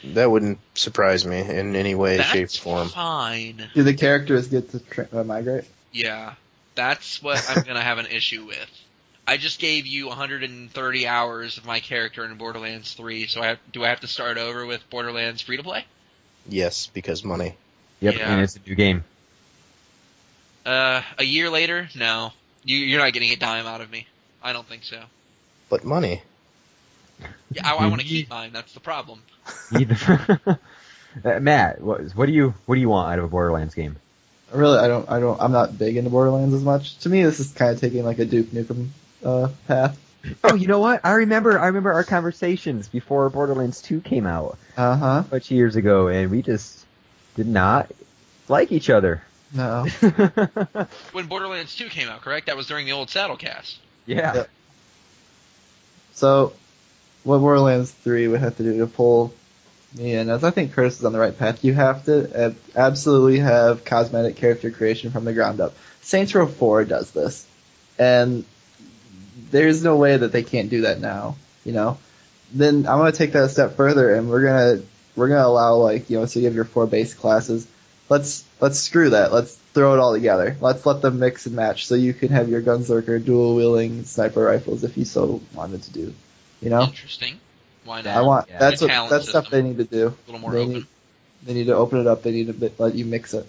That wouldn't surprise me in any way, shape, or form. That's fine. Do the characters get to migrate? Yeah, that's what I'm gonna have an issue with. I just gave you 130 hours of my character in Borderlands 3, so do I have to start over with Borderlands free-to-play? Yes, because money. Yep, Yeah. and it's a new game. A year later? No. You're not getting a dime out of me. I don't think so. But money. Yeah, I want to keep mine, that's the problem. Matt, what do you want out of a Borderlands game? Really, I'm not big into Borderlands as much. To me, this is kind of taking like a Duke Nukem path. Oh, you know what? I remember our conversations before Borderlands 2 came out. Uh-huh. Much years ago, and we just did not like each other. No. When Borderlands 2 came out, correct? That was during the old Saddlecast. Yeah. Yep. So, what Borderlands 3 would have to do to pull me in, as I think Curtis is on the right path, you have to absolutely have cosmetic character creation from the ground up. Saints Row 4 does this. And there's no way that they can't do that now, Then I'm going to take that a step further, and we're going to allow, so you have your 4 base classes. Let's screw that. Let's throw it all together. Let's let them mix and match so you can have your Gunzerker dual-wielding sniper rifles if you so wanted to do, Interesting. Why not? That's stuff they need to do. A little more open. They need to open it up. They need to let you mix it.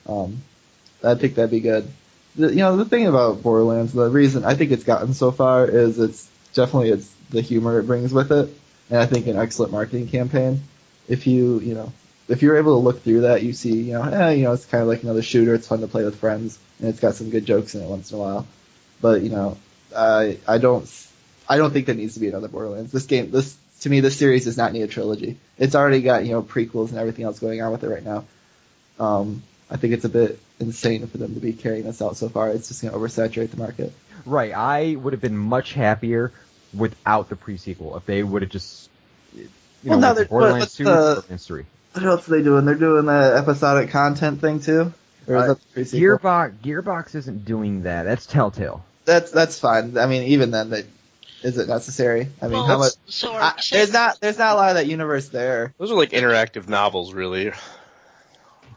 I think that'd be good. The thing about Borderlands, the reason I think it's gotten so far is it's the humor it brings with it, and I think an excellent marketing campaign. If you're able to look through that, you see, it's kind of like another shooter. It's fun to play with friends, and it's got some good jokes in it once in a while. But I don't think there needs to be another Borderlands. To me, this series does not need a trilogy. It's already got prequels and everything else going on with it right now. I think it's a bit insane for them to be carrying this out so far. It's just going to oversaturate the market. Right. I would have been much happier without the pre-sequel if they would have just, Borderlands 2 or Borderlands 3. What else are they doing? They're doing the episodic content thing too? Or is that the pre-sequel? Gearbox isn't doing that. That's Telltale. That's fine. I mean, even then, is it necessary? I mean, how much? There's not a lot of that universe there. Those are like interactive novels, really.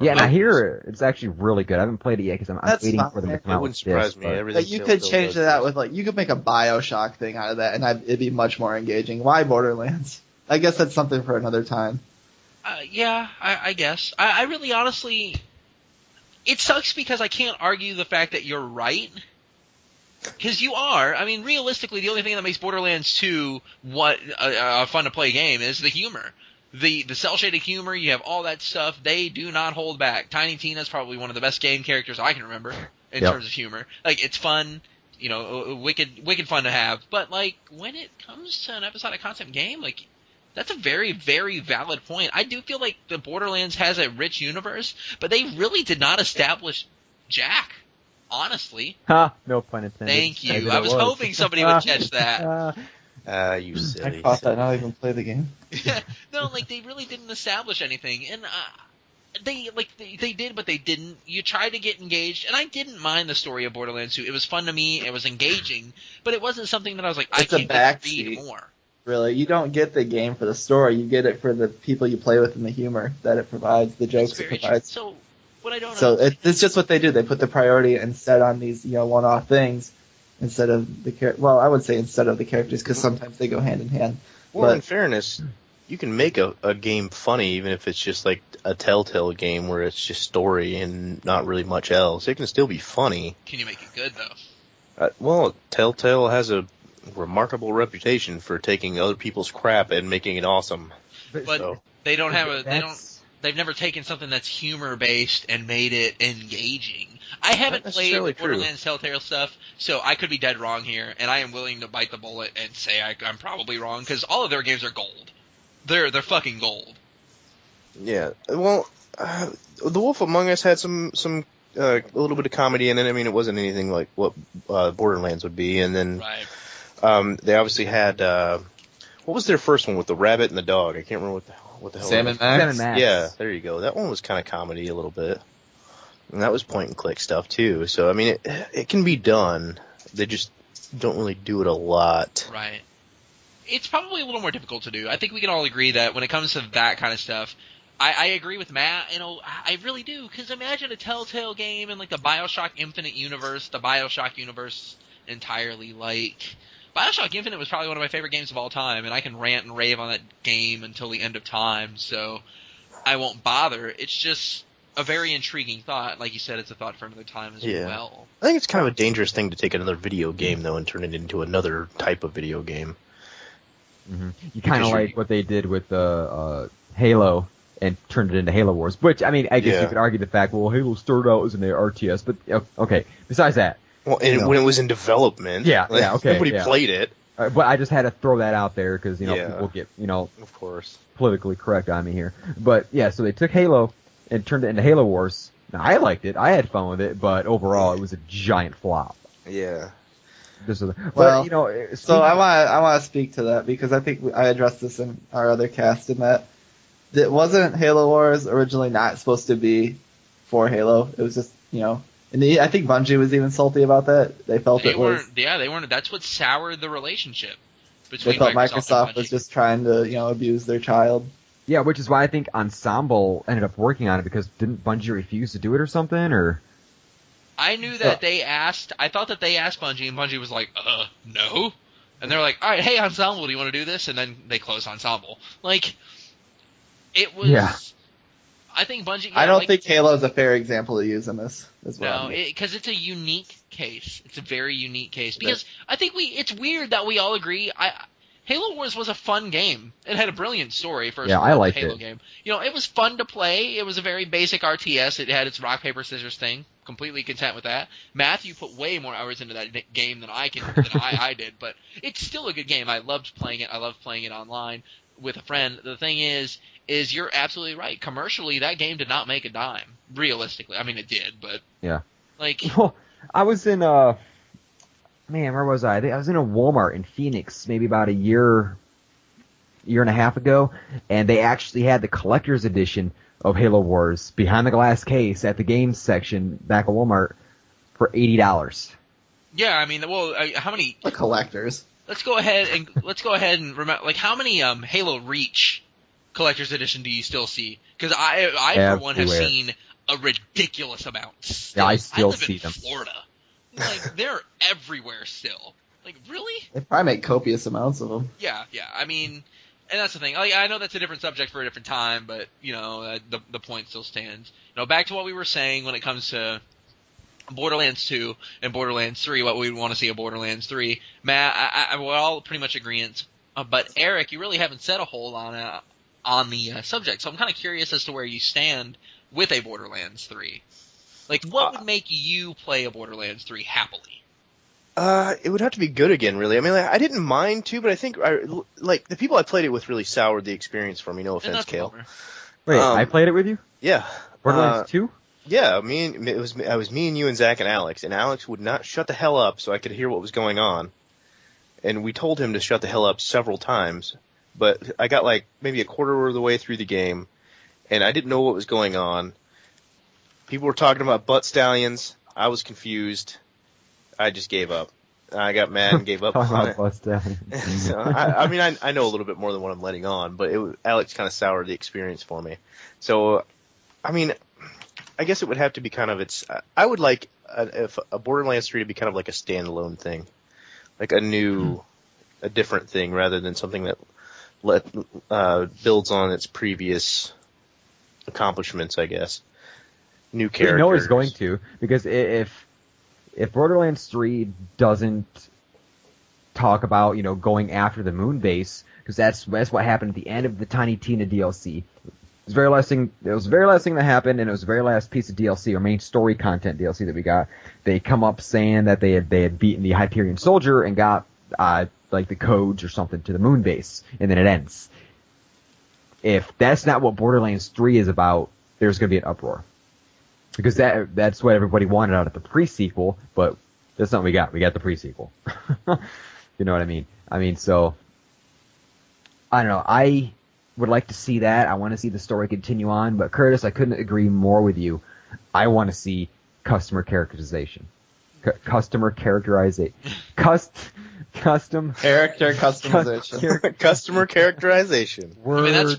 Yeah, and I hear it's actually really good. I haven't played it yet because I'm waiting for them to come out. It wouldn't surprise me. Everything you could change that with you could make a BioShock thing out of that, and it'd be much more engaging. Why Borderlands? I guess that's something for another time. Yeah, I guess. I really honestly, it sucks because I can't argue the fact that you're right. Because you are. I mean, realistically, the only thing that makes Borderlands 2 a fun to play game is the humor. the cel-shaded humor, you have all that stuff. They do not hold back. Tiny Tina's probably one of the best game characters I can remember in terms of humor. Like, it's fun, you know, wicked fun to have. But, like, when it comes to an episodic concept game, like, that's a very, very valid point. I do feel like the Borderlands has a rich universe, but they really did not establish Jack, honestly. Ha! No pun intended. Thank you. Maybe I it was hoping somebody would catch that. You silly. I caught that. Not even play the game. No, like, they really didn't establish anything, and they did, but they didn't. You tried to get engaged, and I didn't mind the story of Borderlands 2. It was fun to me, it was engaging, but it wasn't something that I was like, I can't wait to read more. Really, you don't get the game for the story. You get it for the people you play with and the humor that it provides, the jokes it provides. So, what I don't So know. it's just what they do. They put the priority instead on these, you know, one-off things instead of the well, I would say instead of the characters because sometimes they go hand in hand. Well, But in fairness, you can make a game funny even if it's just like a Telltale game where it's just story and not really much else. It can still be funny. Can you make it good though? Well, Telltale has a remarkable reputation for taking other people's crap and making it awesome. But So. they don't have they've never taken something that's humor based and made it engaging. I haven't Not played necessarily the Borderlands Telltale stuff, so I could be dead wrong here, and I am willing to bite the bullet and say I'm probably wrong because all of their games are gold. They're fucking gold. Yeah, well, The Wolf Among Us had some a little bit of comedy in it. I mean, it wasn't anything like what Borderlands would be. And then they obviously had what was their first one with the rabbit and the dog? I can't remember what the hell. Sam and Max. Yeah, there you go. That one was kind of comedy a little bit, and that was point and click stuff too. So I mean, it can be done. They just don't really do it a lot. Right. It's probably a little more difficult to do. I think we can all agree that when it comes to that kind of stuff, I agree with Matt. You know, I really do. Because imagine a Telltale game in like the BioShock Infinite universe, the BioShock universe entirely. Like, BioShock Infinite was probably one of my favorite games of all time, and I can rant and rave on that game until the end of time. So I won't bother. It's just a very intriguing thought. Like you said, it's a thought for another time as well. I think it's kind of a dangerous thing to take another video game though and turn it into another type of video game. Mm-hmm. You kind of like what they did with Halo and turned it into Halo Wars, which, I mean, I guess you could argue the fact, well, Halo started out as an RTS, but, okay, besides that. Well, and when it was in development, nobody played it. But I just had to throw that out there because, people get, of course, politically correct on me here. But, yeah, so they took Halo and turned it into Halo Wars. Now, I liked it. I had fun with it, but overall, it was a giant flop. Yeah. So I want to speak to that because I think I addressed this in our other cast in that it wasn't Halo Wars originally not supposed to be for Halo. It was just, and I think Bungie was even salty about that. They felt they weren't. That's what soured the relationship between. They felt Microsoft was just trying to, abuse their child. Yeah, which is why I think Ensemble ended up working on it because didn't Bungie refuse to do it or something, or? I knew that I thought that they asked Bungie, and Bungie was like, no. And they're like, all right, hey, Ensemble, do you want to do this? And then they closed Ensemble. Like, it was... Yeah. I think Bungie... I don't think Halo is a fair example to use in this as well. No, because it's a unique case. It's a very unique case. Because I think it's weird that we all agree... Halo Wars was a fun game. It had a brilliant story for a I liked Halo game. It was fun to play. It was a very basic RTS. It had its rock, paper, scissors thing. Completely content with that. Matthew put way more hours into that game than I did, but it's still a good game. I loved playing it. I loved playing it online with a friend. The thing is you're absolutely right. Commercially, that game did not make a dime. Realistically. I mean, it did, but... Yeah. Like... Well, I was in where was I? I was in a Walmart in Phoenix maybe about a year and a half ago, and they actually had the collector's edition of Halo Wars behind the glass case at the games section back at Walmart for $80. Yeah, I mean, well, how many... The collectors. Let's go ahead and remember, like, how many Halo Reach collector's edition do you still see? Because I for one have seen a ridiculous amount. Still. Yeah, I still see them. Florida. Like, they're everywhere still. Like, really? They probably make copious amounts of them. Yeah. I mean, and that's the thing. Like, I know that's a different subject for a different time, but, the point still stands. Back to what we were saying when it comes to Borderlands 2 and Borderlands 3, what we want to see of Borderlands 3. Matt, we're all pretty much agreeant. But Eric, you really haven't said a whole lot on the subject. So I'm kind of curious as to where you stand with a Borderlands 3. Like, what would make you play a Borderlands 3 happily? It would have to be good again, really. I mean, like, I didn't mind to, but I think the people I played it with really soured the experience for me. No offense, Kale. Wait, I played it with you? Yeah. Borderlands 2? Yeah, it was me and you and Zach and Alex would not shut the hell up so I could hear what was going on. And we told him to shut the hell up several times, but I got like maybe a quarter of the way through the game, and I didn't know what was going on. People were talking about butt stallions. I was confused. I just gave up. I got mad and gave up on it. Butt stallions. So, I mean, I know a little bit more than what I'm letting on, but Alex kind of soured the experience for me. So, I mean, I guess it would have to be kind of I would like if a Borderlands 3 to be kind of like a standalone thing, like a different thing rather than something that builds on its previous accomplishments, I guess. New characters. You know it's going to, because if Borderlands 3 doesn't talk about, going after the moon base, because that's what happened at the end of the Tiny Tina DLC. It was the very last thing that happened, and it was the very last piece of DLC, or main story content DLC that we got. They come up saying that they had beaten the Hyperion soldier and got like the codes or something to the moon base, and then it ends. If that's not what Borderlands 3 is about, there's going to be an uproar. Because that's what everybody wanted out of the pre-sequel, but that's not what we got. We got the pre-sequel. You know what I mean? So, I don't know. I would like to see that. I want to see the story continue on, but Curtis, I couldn't agree more with you. I want to see customer characterization. Customer characterization. Custom character customization. Customer characterization. Words. I mean,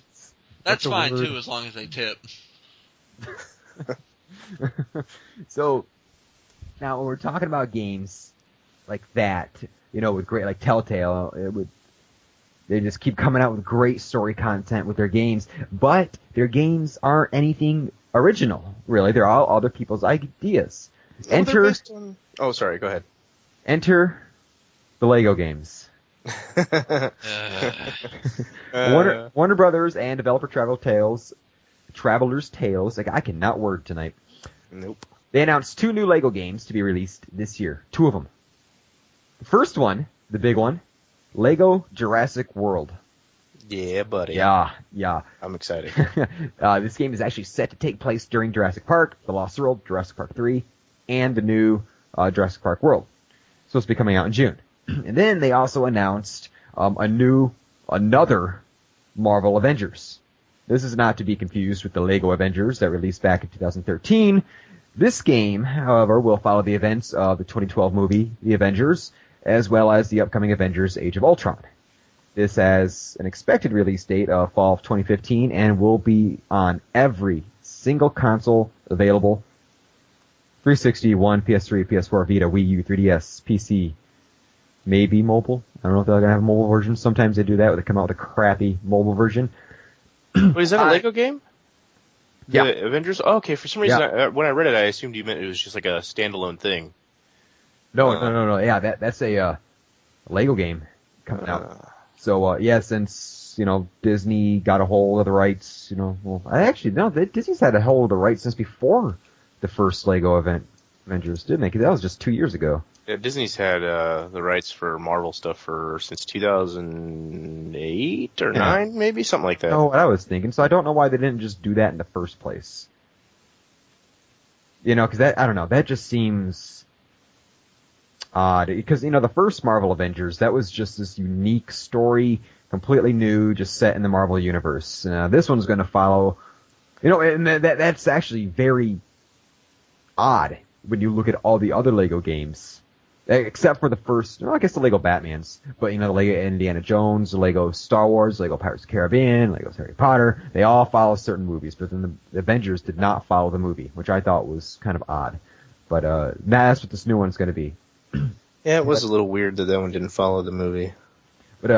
that's fine too, as long as they tip. So, now when we're talking about games like that, with great, like Telltale, they just keep coming out with great story content with their games, but their games aren't anything original, really. They're all other people's ideas. Sorry, go ahead. Enter the Lego games. Warner Brothers and developer Traveler's Tales. Like, I cannot word tonight. Nope. They announced 2 new Lego games to be released this year. 2 of them. The first one, the big one, Lego Jurassic World. Yeah, buddy. Yeah. I'm excited. This game is actually set to take place during Jurassic Park, The Lost World, Jurassic Park 3, and the new Jurassic Park World. It's supposed to be coming out in June. And then they also announced another Marvel Avengers. This is not to be confused with the Lego Avengers that released back in 2013. This game, however, will follow the events of the 2012 movie, The Avengers, as well as the upcoming Avengers Age of Ultron. This has an expected release date of fall of 2015 and will be on every single console available: 360, One, PS3, PS4, Vita, Wii U, 3DS, PC, maybe mobile. I don't know if they're going to have a mobile version. Sometimes they do that, where they come out with a crappy mobile version. Wait, is that a Lego game? Yeah. The Avengers? Oh, okay, for some reason, when I read it, I assumed you meant it was just like a standalone thing. No. Yeah, that's a Lego game coming out. So, since, Disney got a hold of the rights, Disney's had a hold of the rights since before the first Lego Avengers, didn't they? Because that was just 2 years ago. Yeah, Disney's had the rights for Marvel stuff since 2008 or 9, maybe, something like that. Oh, what I was thinking. So I don't know why they didn't just do that in the first place. Because I don't know, that just seems odd. Because, the first Marvel Avengers, that was just this unique story, completely new, just set in the Marvel Universe. This one's going to follow, and that's actually very odd when you look at all the other Lego games. Except for the first, I guess the Lego Batmans, but the Lego Indiana Jones, the Lego Star Wars, Lego Pirates of the Caribbean, Lego Harry Potter, they all follow certain movies, but then the Avengers did not follow the movie, which I thought was kind of odd. But that's what this new one's going to be. Yeah, it was a little weird that one didn't follow the movie. But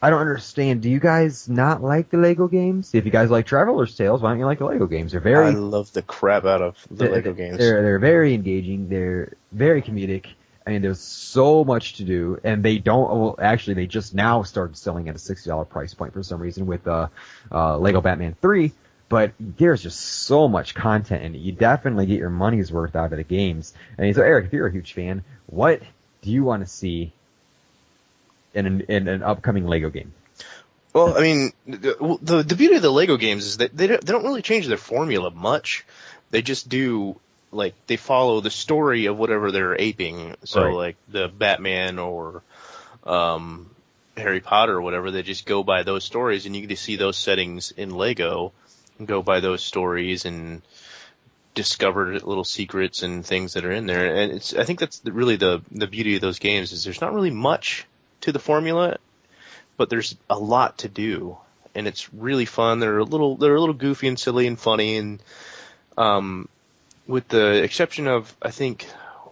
I don't understand. Do you guys not like the Lego games? If you guys like Traveler's Tales, why don't you like the Lego games? They're I love the crap out of the Lego games. They're very engaging. They're very comedic. I mean, there's so much to do, and they don't. Well, actually, they just now started selling at a $60 price point for some reason with Lego Batman 3. But there's just so much content in it. You definitely get your money's worth out of the games. And so, Eric, if you're a huge fan, what do you want to see in an upcoming Lego game? Well, I mean, the beauty of the Lego games is that they don't really change their formula much. They just do, like, they follow the story of whatever they're aping. So, Right. like, the Batman or Harry Potter or whatever, they just go by those stories, and you get to see those settings in Lego, and go by those stories and discover little secrets and things that are in there. And I think that's really the beauty of those games is there's not really much to the formula, but there's a lot to do, and it's really fun. They're a little goofy and silly and funny, and with the exception of, I think,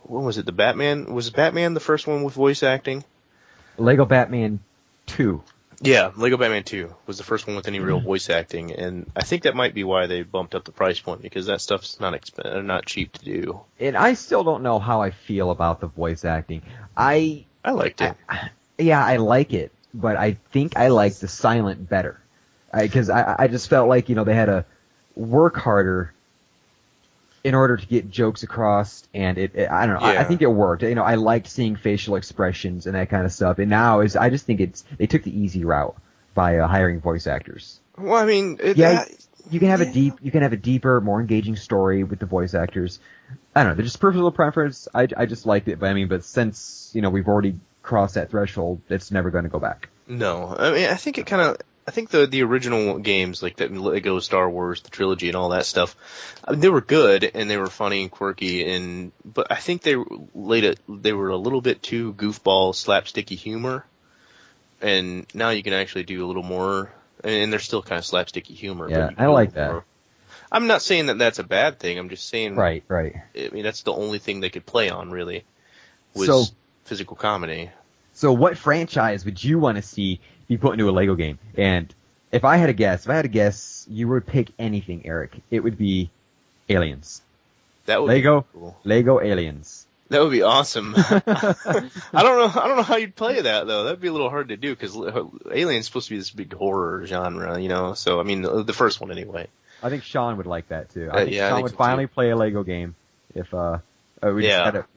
what was it? The Batman, was Batman the first one with voice acting? Lego Batman 2. Yeah, Lego Batman 2 was the first one with any real voice acting, and I think that might be why they bumped up the price point, because that stuff's not cheap to do. And I still don't know how I feel about the voice acting. I liked it. I like it, but I think I like the silent better. Because I just felt like, they had to work harder in order to get jokes across, and I don't know, Yeah. I think it worked. I liked seeing facial expressions and that kind of stuff, and now I just think they took the easy route by hiring voice actors. Well, I mean, You can have a deeper, more engaging story with the voice actors. I don't know, they're just personal preference. I just liked it, but since, we've already crossed that threshold, it's never going to go back. No, I mean, I think the original games, like the Lego Star Wars, the trilogy, and all that stuff, I mean, they were good and they were funny and quirky, but I think they were a little bit too goofball, slapsticky humor, and now you can actually do a little more, and they're still kind of slapsticky humor. Yeah, but you can I do like more. that. I'm not saying that that's a bad thing. I'm just saying, Right. I mean, that's the only thing they could play on, really, was So- physical comedy. So what franchise would you want to see be put into a Lego game? And if I had to guess, you would pick anything, Eric. It would be Aliens. That would Lego, be cool. Lego Aliens. That would be awesome. I don't know how you'd play that though. That'd be a little hard to do because Alien's supposed to be this big horror genre, So I mean, the first one anyway. I think Sean would like that too. I think yeah, I Sean think would so, finally too. play a Lego game if we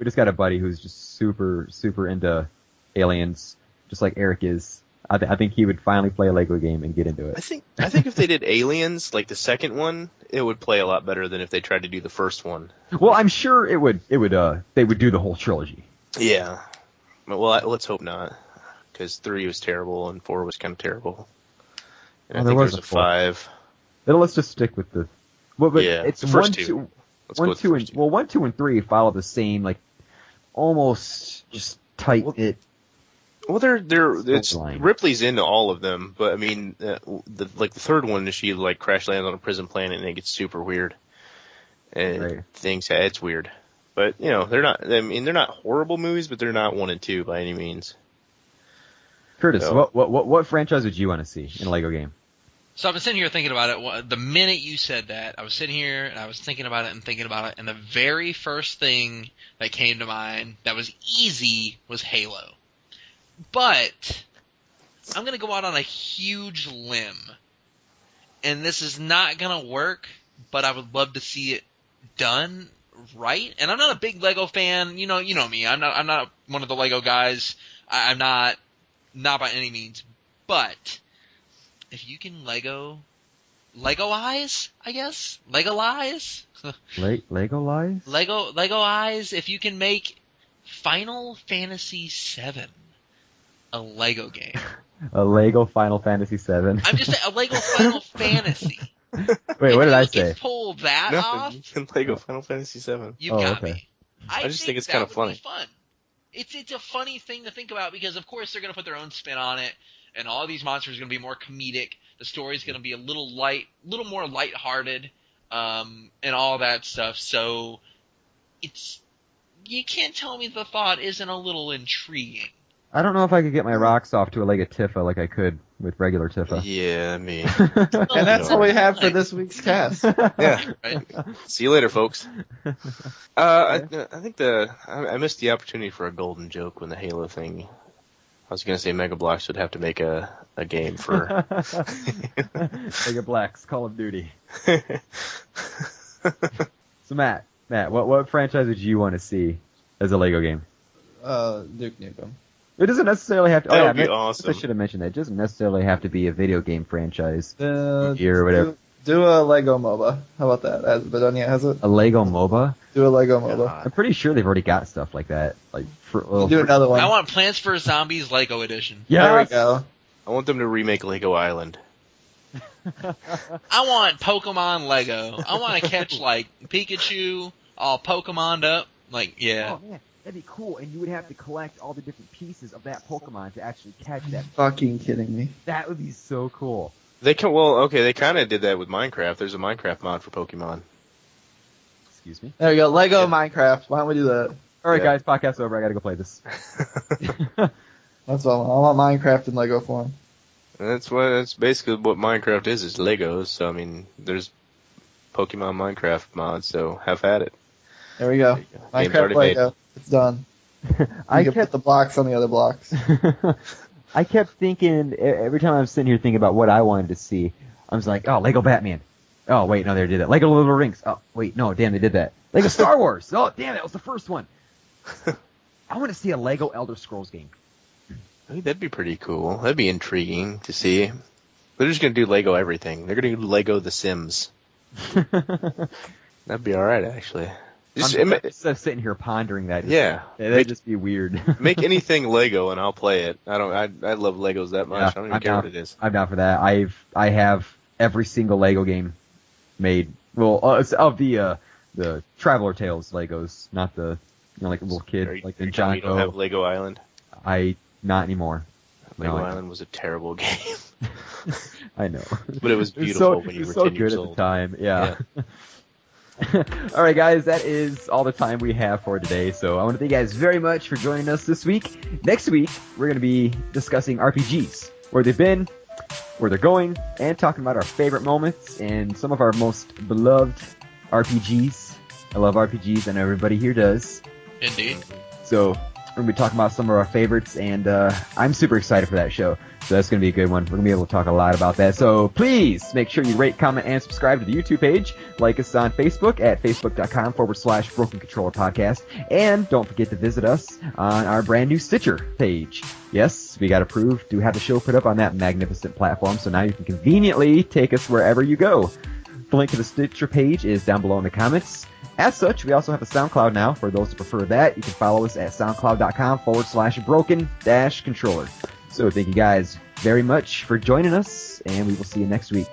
just got a buddy who's just super into Aliens, just like Eric is. I think he would finally play a Lego game and get into it. I think if they did Aliens, like the second one, it would play a lot better than if they tried to do the first one. Well, I'm sure they would do the whole trilogy. Yeah. Well, let's hope not, because 3 was terrible and 4 was kind of terrible. And I think was there's a a 4. 5. Then let's just stick with the. Well, but Yeah, it's the first 1, two. 2, Let's go 1, with the 2, first and two. 1, 2, and 3 follow the same almost just tight knit. Well, it's Storyline. Ripley's into all of them, but I mean, the third one, she like crash lands on a prison planet and it gets super weird, and Right. it's weird. But they're not. I mean, they're not horrible movies, but they're not 1 and 2 by any means. Curtis, So- what franchise would you want to see in a Lego game? So I've been sitting here thinking about it. The minute you said that, I was sitting here and I was thinking about it, and the very first thing that came to mind that was easy was Halo. But I'm going to go out on a huge limb, and this is not going to work, but I would love to see it done right. And I'm not a big Lego fan. You know me. I'm not one of the Lego guys. I'm not by any means. But if you can Lego-ize, I guess? Lego-ize? Lego-lize? Lego-ize, if you can make Final Fantasy VII a Lego game. A Lego Final Fantasy VII. I'm just saying, a Lego Final Fantasy. Wait, what did I If you say? can pull that off, Nothing. Lego Final Fantasy 7. you've got okay. me. I just think it's that kinda would funny. be fun. It's a funny thing to think about because, of course, they're going to put their own spin on it, and all these monsters are going to be more comedic. The story's going to be a little more lighthearted, and all that stuff. So you can't tell me the thought isn't a little intriguing. I don't know if I could get my rocks off to a leg of Tifa like I could with regular Tifa. Yeah, I mean, And that's all we have for this week's cast. yeah. Right? See you later, folks. I think I missed the opportunity for a golden joke when the Halo thing. I was gonna say Mega Bloks would have to make a game for. Mega Blacks, Call of Duty. So Matt, what franchise would you want to see as a Lego game? Duke Nukem. It doesn't necessarily have to. That Oh, would be I awesome. should have mentioned that. It doesn't necessarily have to be a video game franchise Year or whatever. Do a Lego MOBA. How about that? Bedonia has it. A Lego MOBA. Do a Lego MOBA. God. I'm pretty sure they've already got stuff like that. Like for Do another one. I want Plants vs Zombies Lego Edition. There we Yes! go. I want them to remake Lego Island. I want Pokemon Lego. I want to catch like Pikachu all Pokemoned up. Like, yeah. Oh man, that'd be cool. And you would have to collect all the different pieces of that Pokemon to actually catch that. Fucking kidding me. That would be so cool. They kind of did that with Minecraft. There's a Minecraft mod for Pokemon. Excuse me. There we go. Lego Minecraft. Why don't we do that? All right, Yeah. guys, podcast over. I gotta go play this. That's what I want. I want Minecraft in Lego form. That's basically what Minecraft is Legos. So I mean, there's Pokemon Minecraft mods. So have at it. There we go. Game's Minecraft already made. Lego. It's done. I You can put the blocks on the other blocks. I kept thinking every time I'm sitting here thinking about what I wanted to see. I was like, oh, Lego Batman. Oh wait, no, they did that. Lego Lord of the Rings. Oh wait, no, damn, they did that. Lego Star Wars. Oh damn, that was the first one. I want to see a Lego Elder Scrolls game. I think that'd be pretty cool. That'd be intriguing to see. They're just gonna do Lego everything. They're gonna do Lego The Sims. That'd be all right, actually. I'm just sitting here pondering that. Yeah. That'd just be weird. Make anything Lego and I'll play it. I love Legos that much. Yeah, I don't even I'm care down. what it is. I'm down for that. I have every single Lego game made. Well, it's of the Traveler Tales Legos, not the like a little kid Are you like the telling me you don't have Django. Lego Island? Not anymore. Lego No, Island was a terrible game, I know, but it was beautiful when it you was were so 10 good years at old. the time. Yeah. All right, guys, that is all the time we have for today. So I want to thank you guys very much for joining us this week. Next week, we're going to be discussing RPGs, where they've been, where they're going, and talking about our favorite moments and some of our most beloved RPGs. I love RPGs, and everybody here does. Indeed. So we're going to be talking about some of our favorites, and I'm super excited for that show. So that's going to be a good one. We're going to be able to talk a lot about that. So please make sure you rate, comment, and subscribe to the YouTube page. Like us on Facebook at facebook.com/Broken Controller Podcast. And don't forget to visit us on our brand new Stitcher page. Yes, we got approved to have the show put up on that magnificent platform. So now you can conveniently take us wherever you go. The link to the Stitcher page is down below in the comments. As such, we also have a SoundCloud now. For those who prefer that, you can follow us at soundcloud.com/broken-controller. So thank you guys very much for joining us, and we will see you next week.